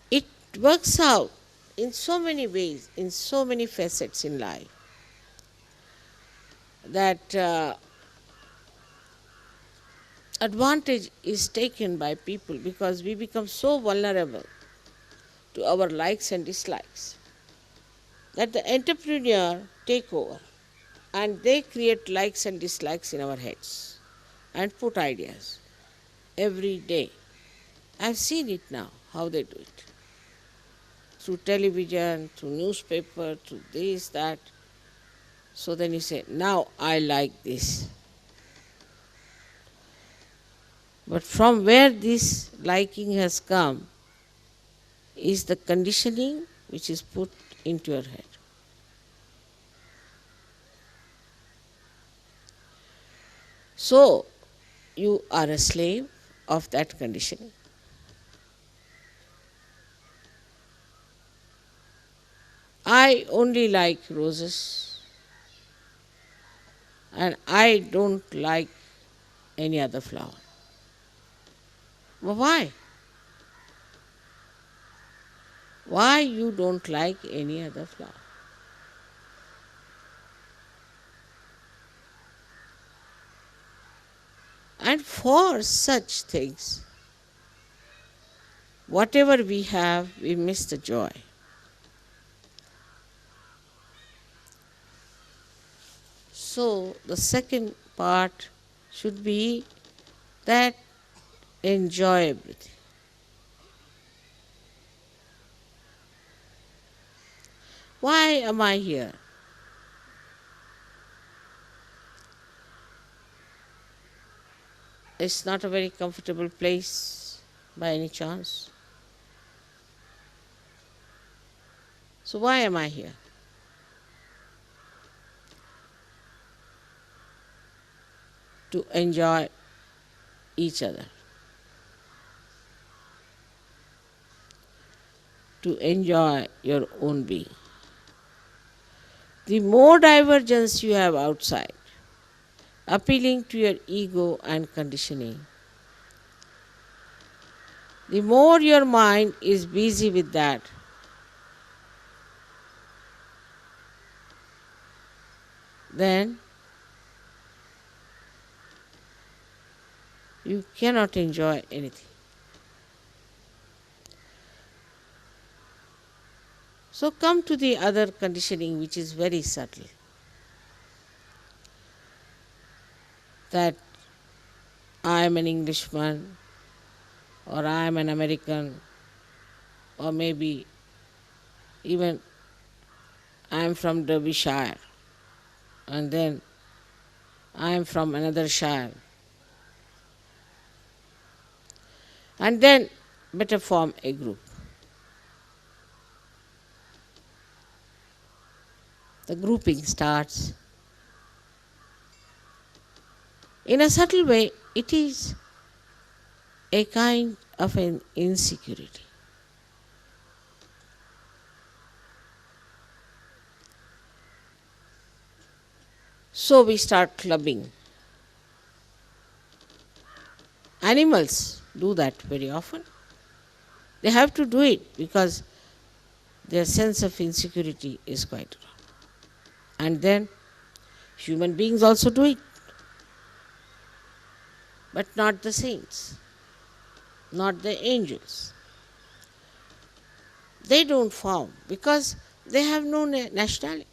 it? It works out in so many ways, in so many facets in life, that advantage is taken by people because we become so vulnerable to our likes and dislikes that the entrepreneur take over and they create likes and dislikes in our heads and put ideas every day. I've seen it now, how they do it. Through television, through newspaper, through this, that. So then you say, now I like this. But from where this liking has come is the conditioning which is put into your head. So you are a slave of that conditioning. I only like roses and I don't like any other flower. Well, why? Why you don't like any other flower? And for such things, whatever we have, we miss the joy. So the second part should be that enjoy everything. Why am I here? It's not a very comfortable place by any chance. So why am I here? To enjoy each other. To enjoy your own being. The more divergence you have outside, appealing to your ego and conditioning, the more your mind is busy with that, then you cannot enjoy anything. So come to the other conditioning which is very subtle. That I am an Englishman, or I am an American, or maybe even I am from Derbyshire, and then I am from another shire. And then better form a group. The grouping starts. In a subtle way, it is a kind of an insecurity. So we start clubbing. Animals do that very often. They have to do it because their sense of insecurity is quite wrong. And then human beings also do it. But not the saints, not the angels. They don't form because they have no nationality.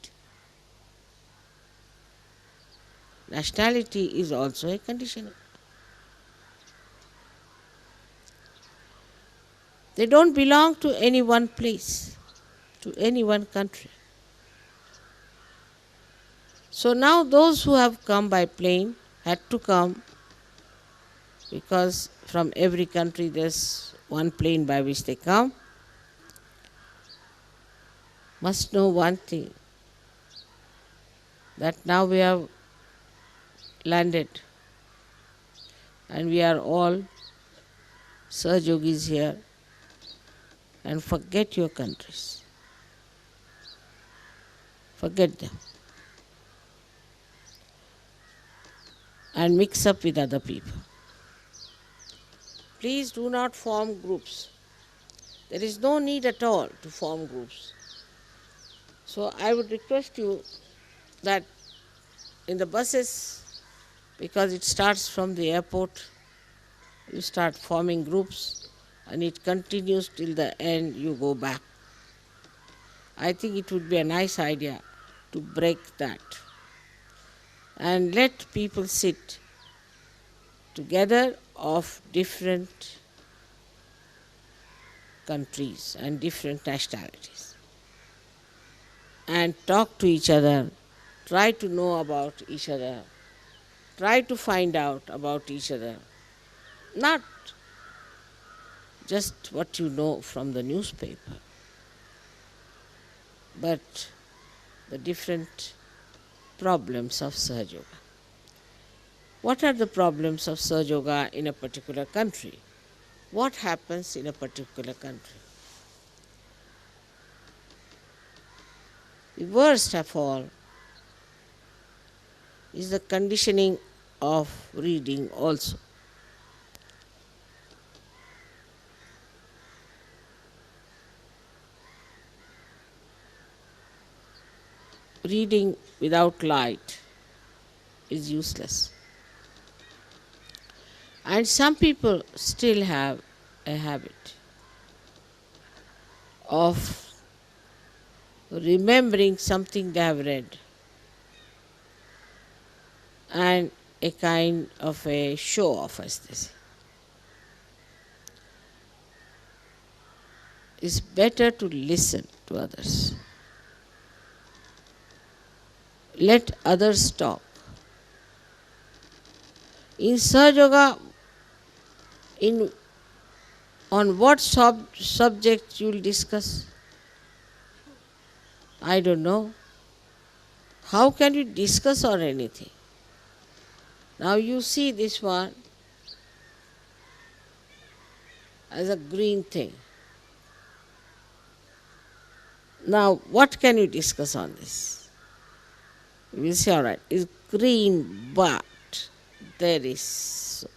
Nationality is also a condition. They don't belong to any one place, to any one country. So now those who have come by plane had to come because from every country there's one plane by which they come. Must know one thing, that now we have landed and we are all Sahajogis here, and forget your countries. Forget them. And mix up with other people. Please do not form groups. There is no need at all to form groups. So I would request you that in the buses, because it starts from the airport, you start forming groups and it continues till the end, you go back. I think it would be a nice idea to break that and let people sit together of different countries and different nationalities and talk to each other, try to know about each other, try to find out about each other, not just what you know from the newspaper, but the different problems of Sahaja Yoga. What are the problems of Sahaja Yoga in a particular country? What happens in a particular country? The worst of all is the conditioning of reading also. Reading without light is useless. And some people still have a habit of remembering something they have read and a kind of a show off, as they say. It's better to listen to others. Let others talk. In Sahaja Yoga, on what subject you will discuss? I don't know. How can you discuss on anything? Now you see this one as a green thing. Now what can you discuss on this? You will say, all right, it's green, but there is so.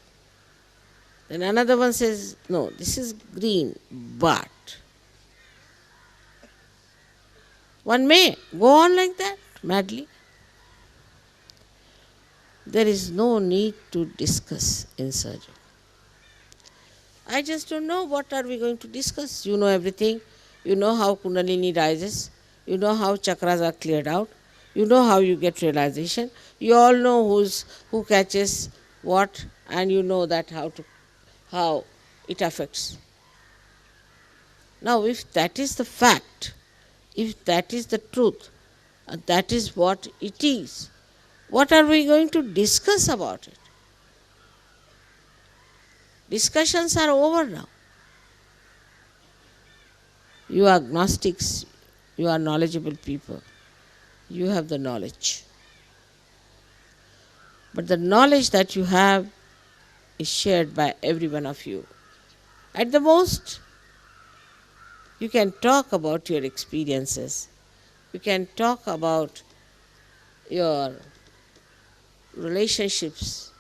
Then another one says, no, this is green, but. One may go on like that, madly. There is no need to discuss in Sahaja Yoga. I just don't know what are we going to discuss. You know everything. You know how Kundalini rises. You know how chakras are cleared out. You know how you get realization. You all know who catches what, and you know that how it affects. Now if that is the fact, if that is the truth, and that is what it is, what are we going to discuss about it? Discussions are over now. You are agnostics, you are knowledgeable people, you have the knowledge. But the knowledge that you have is shared by every one of you. At the most, you can talk about your experiences. You can talk about your relationships,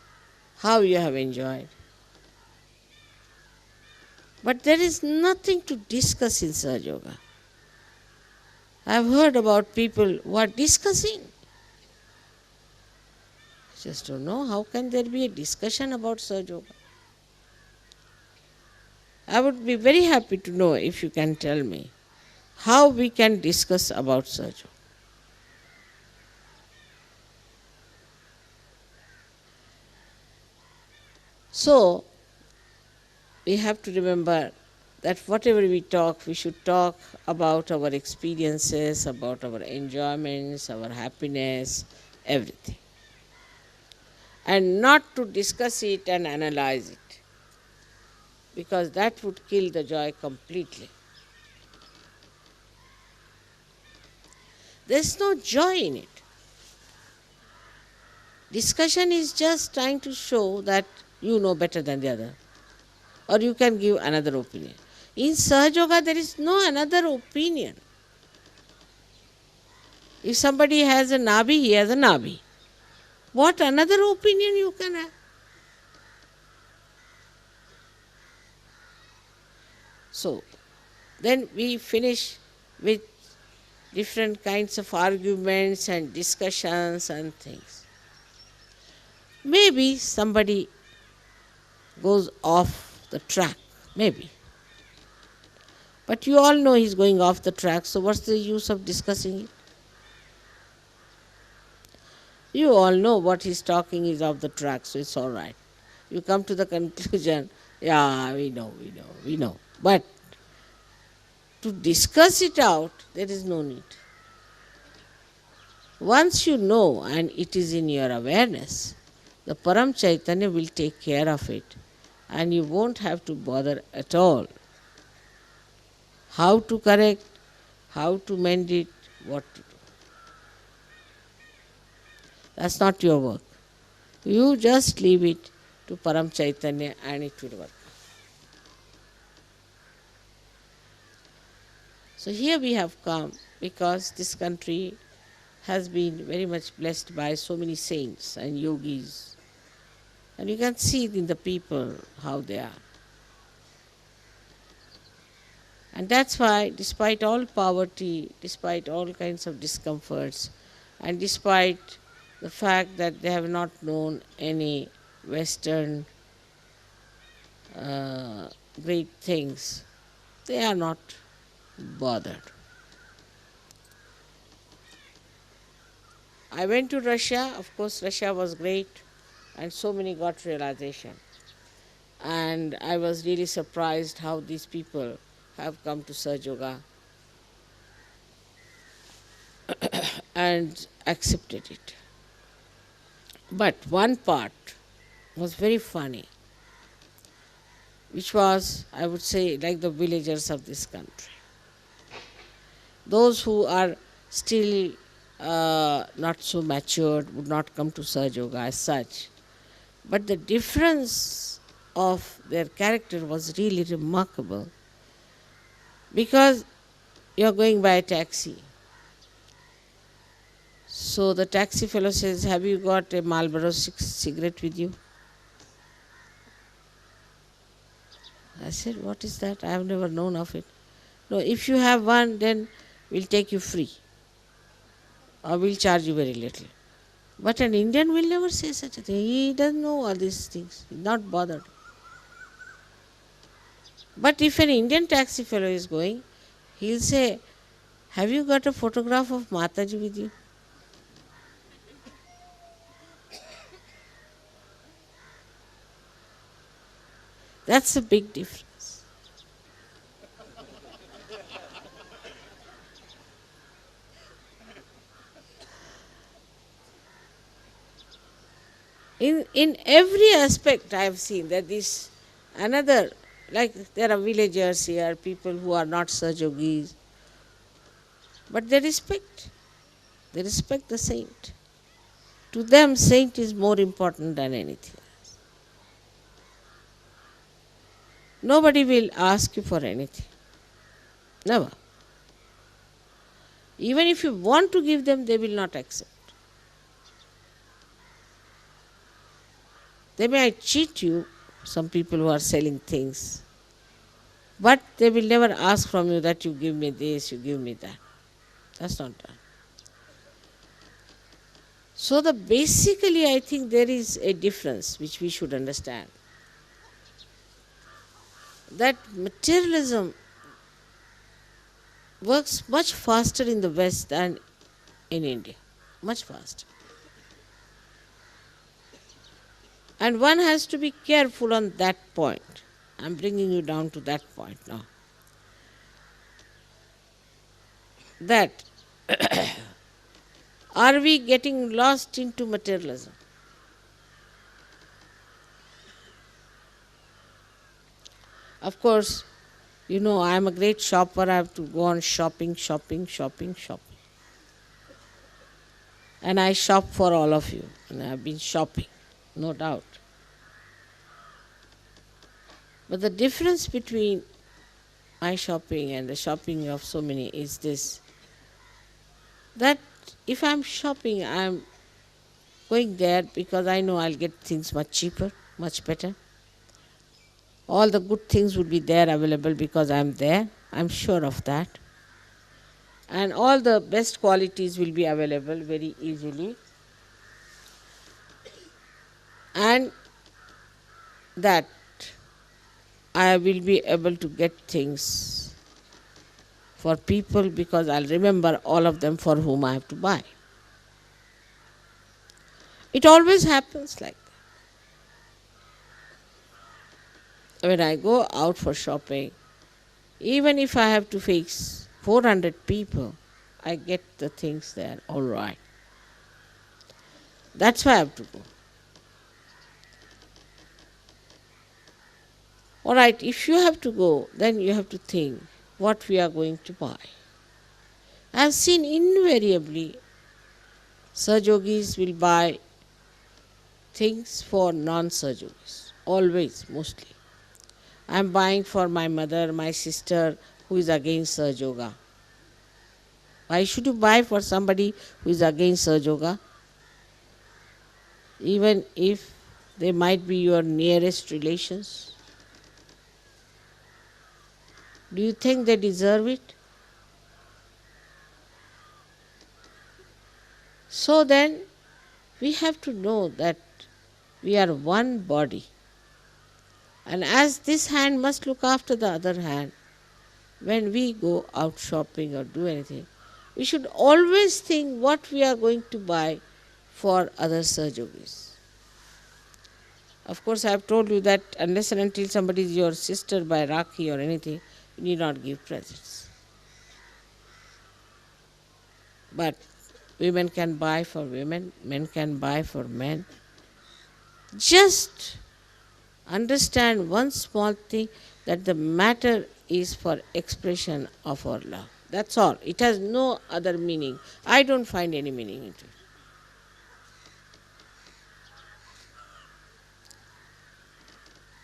how you have enjoyed. But there is nothing to discuss in Sahaja Yoga. I have heard about people who are discussing. Just don't know how can there be a discussion about Sahaja Yoga. I would be very happy to know if you can tell me how we can discuss about Sahaja Yoga. So, we have to remember that whatever we talk, we should talk about our experiences, about our enjoyments, our happiness, everything. And not to discuss it and analyze it, because that would kill the joy completely. There is no joy in it. Discussion is just trying to show that you know better than the other, or you can give another opinion. In Sahaja Yoga, there is no another opinion. If somebody has a Nabi, he has a Nabi. What another opinion you can have? So, then we finish with different kinds of arguments and discussions and things. Maybe somebody goes off the track, maybe. But you all know he's going off the track, so what's the use of discussing it? You all know what he's talking is off the track, so it's all right. You come to the conclusion, yeah, we know. But to discuss it out, there is no need. Once you know and it is in your awareness, the Param Chaitanya will take care of it, and you won't have to bother at all. How to correct, how to mend it, what to do. That's not your work. You just leave it to Param Chaitanya and it will work. So here we have come because this country has been very much blessed by so many saints and yogis. And you can see it in the people how they are. And that's why, despite all poverty, despite all kinds of discomforts, and despite the fact that they have not known any Western great things, they are not bothered. I went to Russia. Of course, Russia was great, and so many got realization. And I was really surprised how these people have come to Sahaja Yoga and accepted it. But one part was very funny, which was, I would say, like the villagers of this country. Those who are still not so matured would not come to Sahaja Yoga as such. But the difference of their character was really remarkable, because you are going by a taxi. So the taxi fellow says, have you got a Marlboro cigarette with you? I said, what is that? I have never known of it. No, if you have one, then we'll take you free, or we'll charge you very little. But an Indian will never say such a thing. He doesn't know all these things. He's not bothered. But if an Indian taxi fellow is going, he'll say, have you got a photograph of Mataji with you? That's a big difference. In every aspect I have seen that this another, like there are villagers here, people who are not Sahaja Yogis, but they respect the saint. To them, saint is more important than anything. Nobody will ask you for anything. Never. Even if you want to give them, they will not accept. They might cheat you, some people who are selling things, but they will never ask from you that you give me this, you give me that. That's not done. So basically I think there is a difference which we should understand. That materialism works much faster in the West than in India. Much faster. And one has to be careful on that point. I'm bringing you down to that point now. That are we getting lost into materialism? Of course, you know, I'm a great shopper. I have to go on shopping. And I shop for all of you. And I've been shopping, no doubt. But the difference between my shopping and the shopping of so many is this, that if I'm shopping, I'm going there because I know I'll get things much cheaper, much better. All the good things will be there available because I'm there. I'm sure of that. And all the best qualities will be available very easily. And that I will be able to get things for people because I'll remember all of them for whom I have to buy. It always happens like that. When I go out for shopping, even if I have to face 400 people, I get the things there all right. That's why I have to go. All right, if you have to go, then you have to think what we are going to buy. I have seen invariably Sahajogis will buy things for non-Sahajogis, always, mostly. I am buying for my mother, my sister, who is against Sahaja Yoga. Why should you buy for somebody who is against Sahaja Yoga? Even if they might be your nearest relations? Do you think they deserve it? So then, we have to know that we are one body. And as this hand must look after the other hand, when we go out shopping or do anything, we should always think what we are going to buy for other Sahajogis. Of course, I have told you that unless and until somebody is your sister by Rakhi or anything, you need not give presents. But women can buy for women, men can buy for men. Just understand one small thing, that the matter is for expression of our love. That's all. It has no other meaning. I don't find any meaning into it.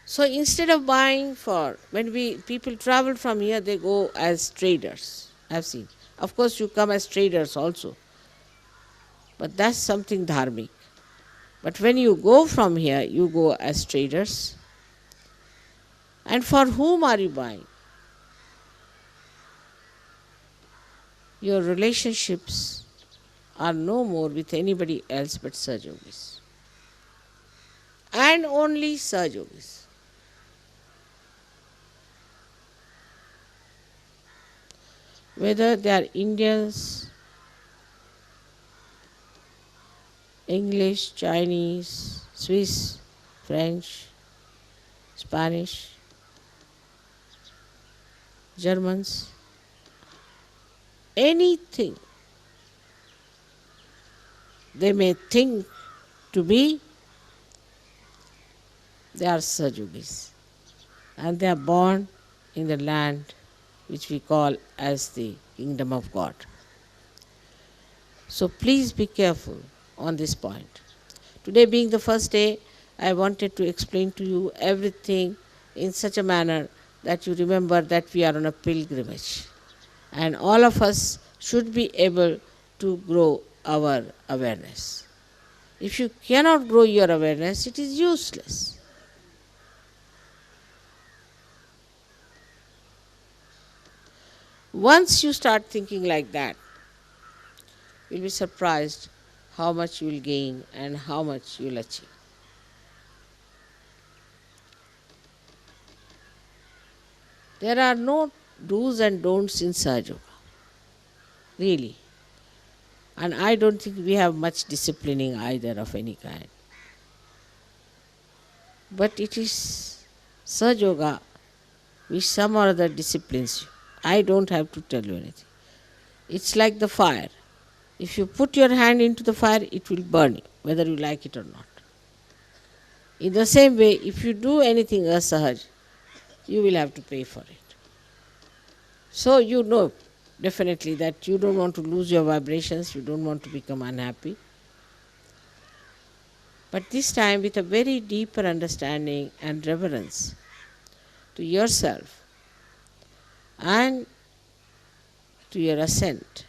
So instead of buying for, when people travel from here, they go as traders. I've seen. Of course, you come as traders also. But that's something dharmic. But when you go from here, you go as traders. And for whom are you buying? Your relationships are no more with anybody else but Sahajogis. And only Sahajogis. Whether they are Indians, English, Chinese, Swiss, French, Spanish, Germans, anything they may think to be, they are Sahajogis. And they are born in the land which we call as the kingdom of God. So please be careful on this point. Today being the first day, I wanted to explain to you everything in such a manner that you remember that we are on a pilgrimage. And all of us should be able to grow our awareness. If you cannot grow your awareness, it is useless. Once you start thinking like that, you'll be surprised how much you will gain and how much you will achieve. There are no do's and don'ts in Sahaja Yoga, really. And I don't think we have much disciplining either of any kind. But it is Sahaja Yoga which some or other disciplines you. I don't have to tell you anything. It's like the fire. If you put your hand into the fire, it will burn you, whether you like it or not. In the same way, if you do anything asahaj, you will have to pay for it. So you know definitely that you don't want to lose your vibrations, you don't want to become unhappy. But this time with a very deeper understanding and reverence to yourself and to your ascent,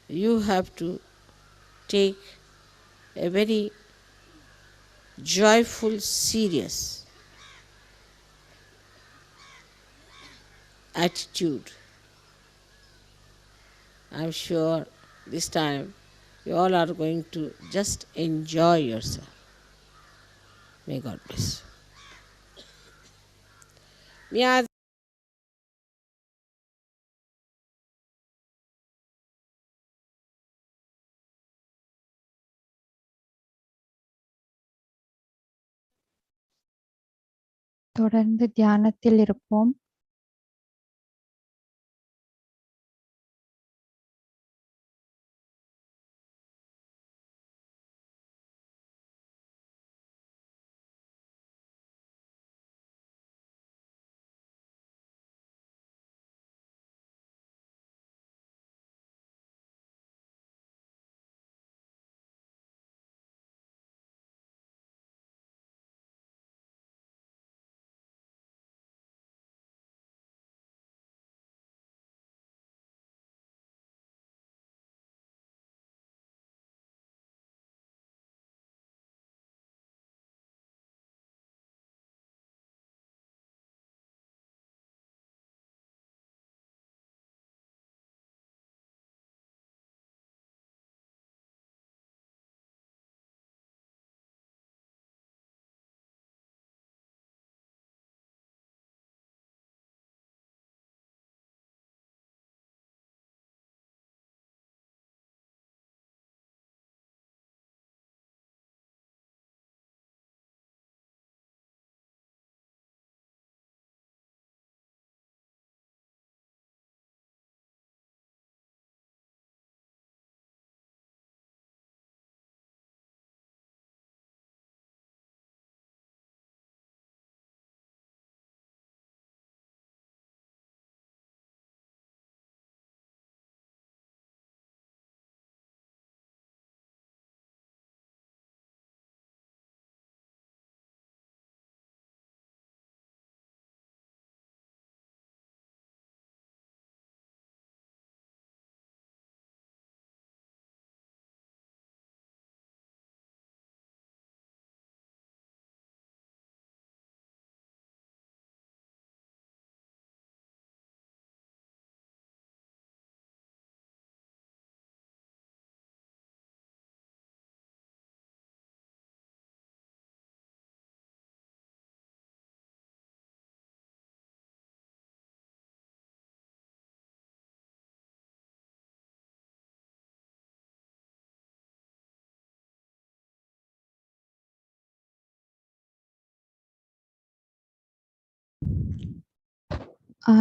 you have to take a very joyful, serious attitude. I'm sure this time you all are going to just enjoy yourself. May God bless you. Yeah. தொடர்ந்து தியானத்தில் இருப்போம்.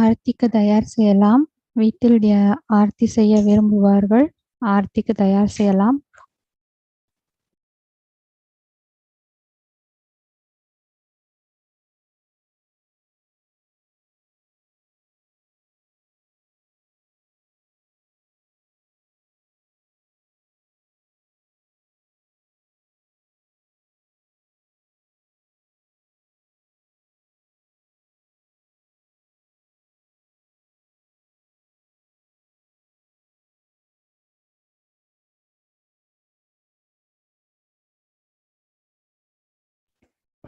ஆர்த்திக்கு தயார் செய்யலாம். வீட்டில் ஆர்த்தி செய்ய விரும்புவார்கள் ஆர்த்திக்கு தயார் செய்யலாம்.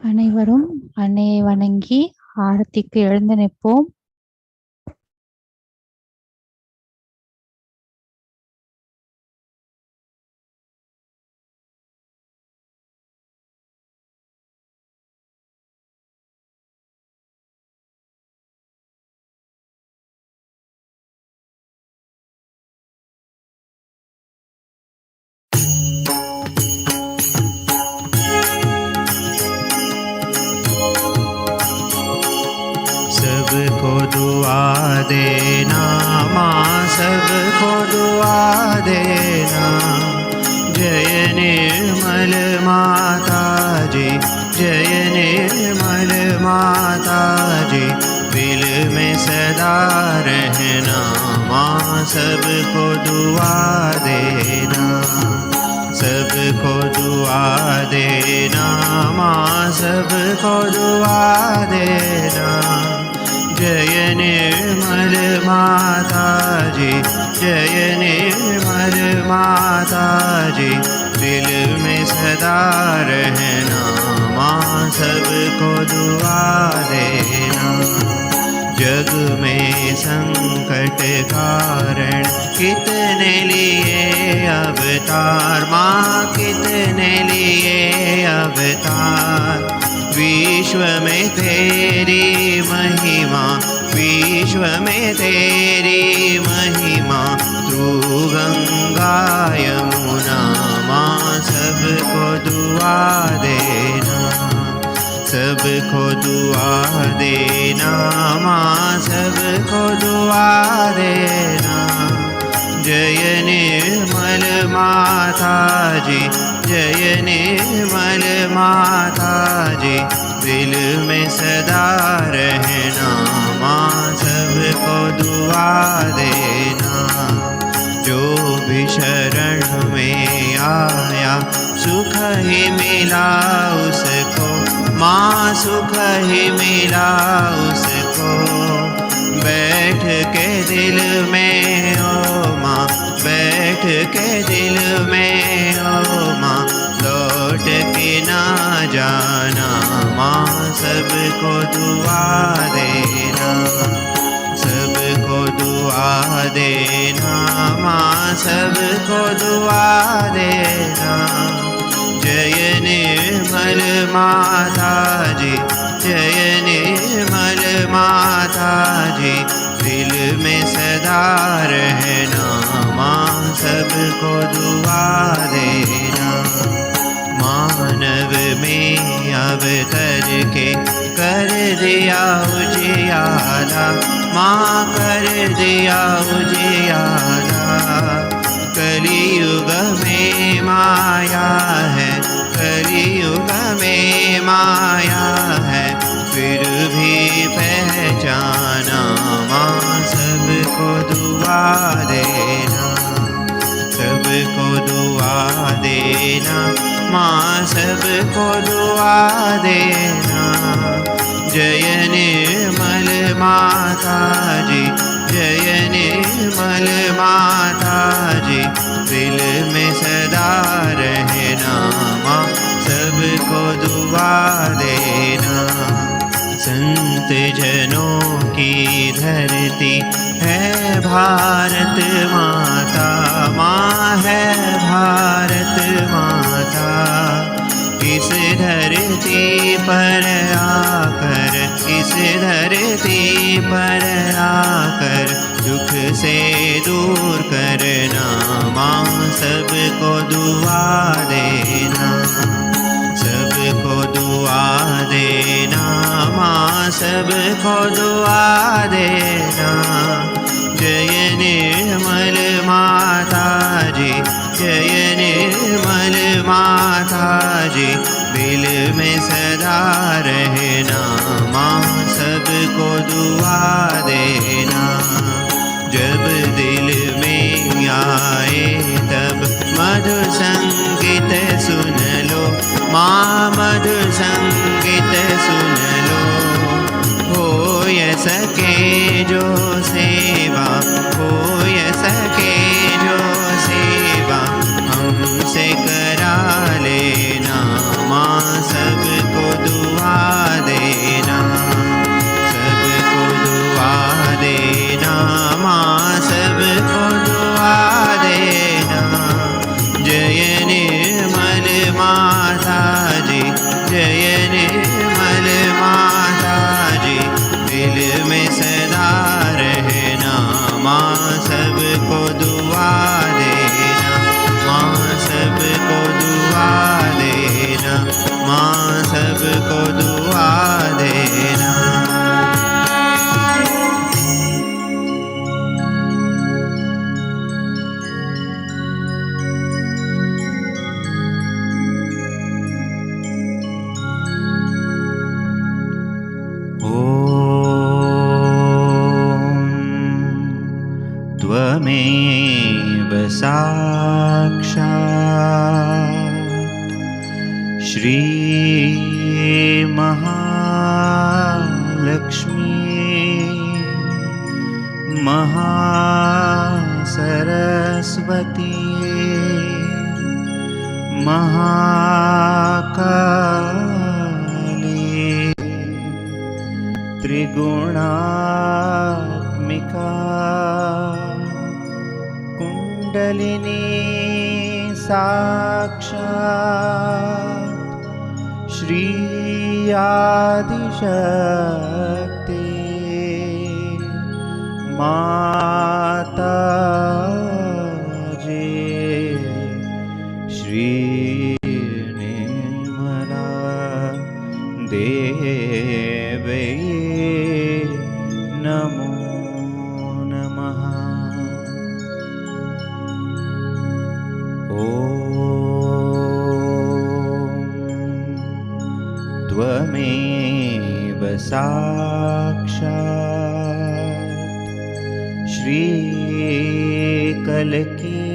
அனைவரும் அன்னையை வணங்கி ஆரத்திக்கு எழுந்து நிற்போம். सबको दुआ देना माँ, सबको दुआ देना। जय निर्मल माता जी, जय निर्मल माता जी। दिल में सदा रहना माँ, सबको दुआ देना। सबको दुआ देना माँ, सबको दुआ देना। जय निर्मल माता जी, जय निर्मल माता जी। दिल में सदा रहना माँ, सबको दुआ देना। जग में संकट कारण कितने लिए अवतार माँ, कितने लिए अवतार। विश्व में तेरी महिमा, विश्व में तेरी महिमा। तू गंगा यमुना माँ, सबको दुआ देना। सबको दुआ देना माँ, सबको दुआ देना। जय निर्मल माता जी, जय निर्मल माता जी। दिल में सदा रहना माँ, सबको दुआ देना। जो भी शरण में आया सुख ही मिला उसको माँ, सुख ही मिला उसको। बैठ के दिल में ओ माँ, बैठ के दिल में ओ माँ। लौट के ना जाना माँ, सबको दुआ देना। सबको दुआ देना माँ, सबको दुआ देना। जय निर्मल माता जी, जय निर्मल माता जी। दिल में सदा रहना माँ, सबको दुआ देना। मानव में अवतर के कर दिया उजियारा माँ, कर दिया उजियारा। कलियुग में माया है, कलियुग में माया है। फिर भी पहचाना माँ, सबको दुआ देना। सबको दुआ देना माँ, सबको दुआ देना। जय निर्मल माता जी, जय निर्मल माता जी। दिल में सदा रहना माँ, सबको दुआ देना। संत जनों की धरती है भारत माता माँ, है भारत माता। इस धरती पर आकर, इस धरती पर आकर दुख से दूर करना माँ, सबको दुआ देना। सबको दुआ देना माँ, सबको दुआ देना। जय निर्मल माता जी, जय निर्मल माता जी। दिल में सदा रहना माँ, सबको दुआ देना। जब दिल में आए तब मधुर संगीत सुन लो माँ, मधुर संगीत सुन लो। हो सके जो सेवा, हो सके जो सेवा हमसे करा लेना माँ, सबको दुआ सबको दुआ देना, माँ सबको दुआ देना, माँ सबको दुआ देना। त्वमेव साक्षात् श्री महालक्ष्मी महासरस्वती महाकाली त्रिगुणात्मिका कुण्डलिनी साक्षात् श्री आदिशक्ति माता जे श्री निर्मला देवी नमो नमः। ॐ त्वमेव साक्षात् श्री कल्की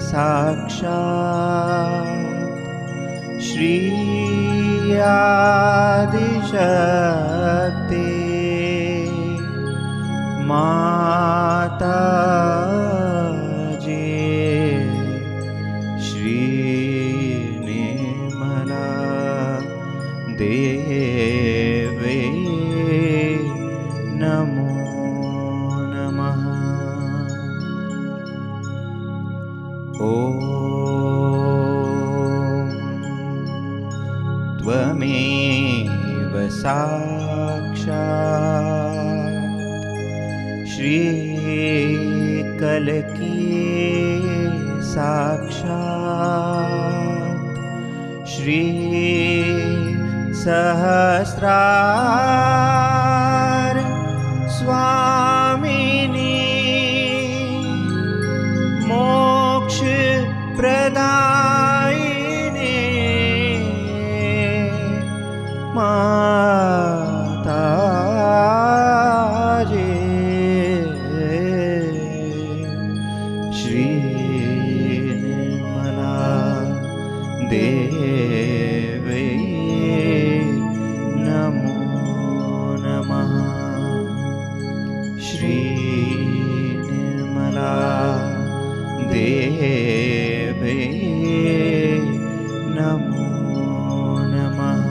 साक्षात् श्री आदिशक्ति माता जे श्री निर्मला देवी नमो नमः। ॐ त्वमेव साक्षात् श्री कल्की साक्षात् श्री सहस्रार स्वामिनी मोक्ष प्रदायिनी माता जे श्री निर्मला देवी नमो नमः। श्री निर्मला देवी नमो नमः।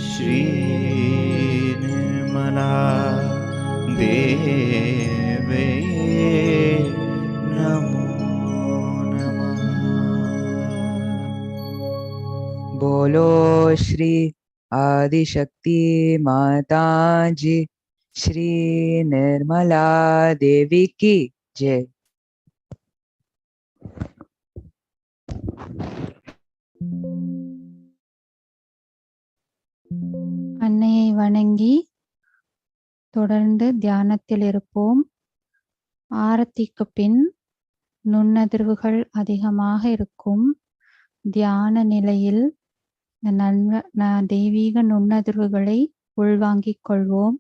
श्री निर्मला देवी नमो नमः। बोलो श्री आदिशक्ति माता जी, श्री निर्मला देवी की जय। அன்னையை வணங்கி தொடர்ந்து தியானத்தில் இருப்போம். ஆரத்திக்கு பின் நுண்ணதிர்வுகள் அதிகமாக இருக்கும் தியான நிலையில் தெய்வீக நுண்ணதிர்வுகளை உள்வாங்கிக் கொள்வோம்.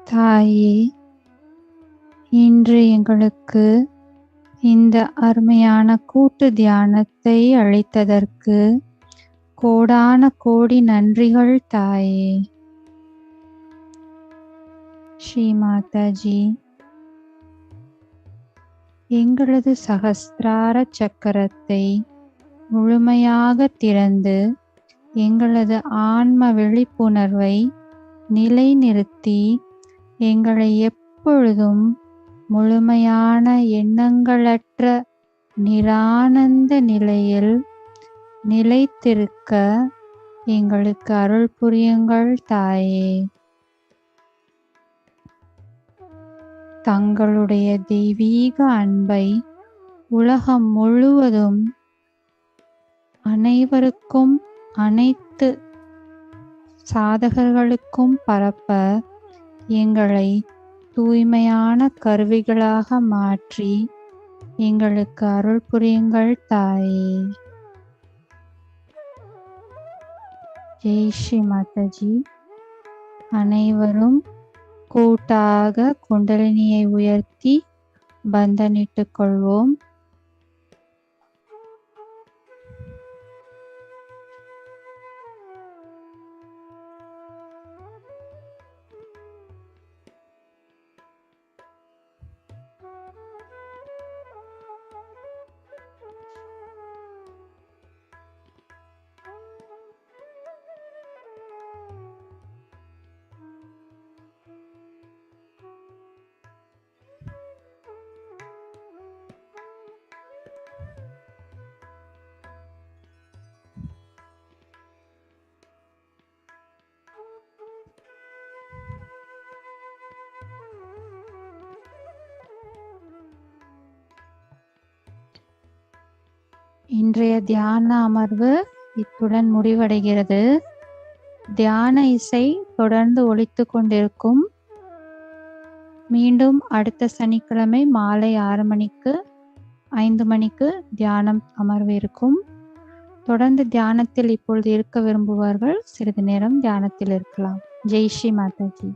தாயே, இன்று எங்களுக்கு இந்த அருமையான கூட்டு தியானத்தை அளித்ததற்கு கோடான கோடி நன்றிகள் தாயே. ஸ்ரீ மாதாஜி, எங்களது சகஸ்ரார சக்கரத்தை முழுமையாக திறந்து எங்களது ஆன்ம விழிப்புணர்வை நிலைநிறுத்தி எங்களை எப்பொழுதும் முழுமையான எண்ணங்களற்ற நிரானந்த நிலையில் நிலைத்திருக்க எங்களுக்கு அருள் புரியுங்கள் தாயே. தங்களுடைய தெய்வீக அன்பை உலகம் முழுவதும் அனைவருக்கும், அனைத்து சாதகர்களுக்கும் பரப்ப எங்களை தூய்மையான கருவிகளாக மாற்றி எங்களுக்கு அருள் புரியுங்கள் தாயே. ஜெய் ஸ்ரீ மாதாஜி. அனைவரும் கூட்டாக குண்டலினியை உயர்த்தி பந்தனிட்டுக் கொள்வோம். இன்றைய தியான அமர்வு இத்துடன் முடிவடைகிறது. தியான இசை தொடர்ந்து ஒலித்து கொண்டிருக்கும். மீண்டும் அடுத்த சனிக்கிழமை மாலை 6 மணிக்கு 5 மணிக்கு தியானம் அமர்வு இருக்கும். தொடர்ந்து தியானத்தில் இப்பொழுது இருக்க விரும்புபவர்கள் சிறிது நேரம் தியானத்தில் இருக்கலாம். ஜெய் ஸ்ரீ மாதாஜி.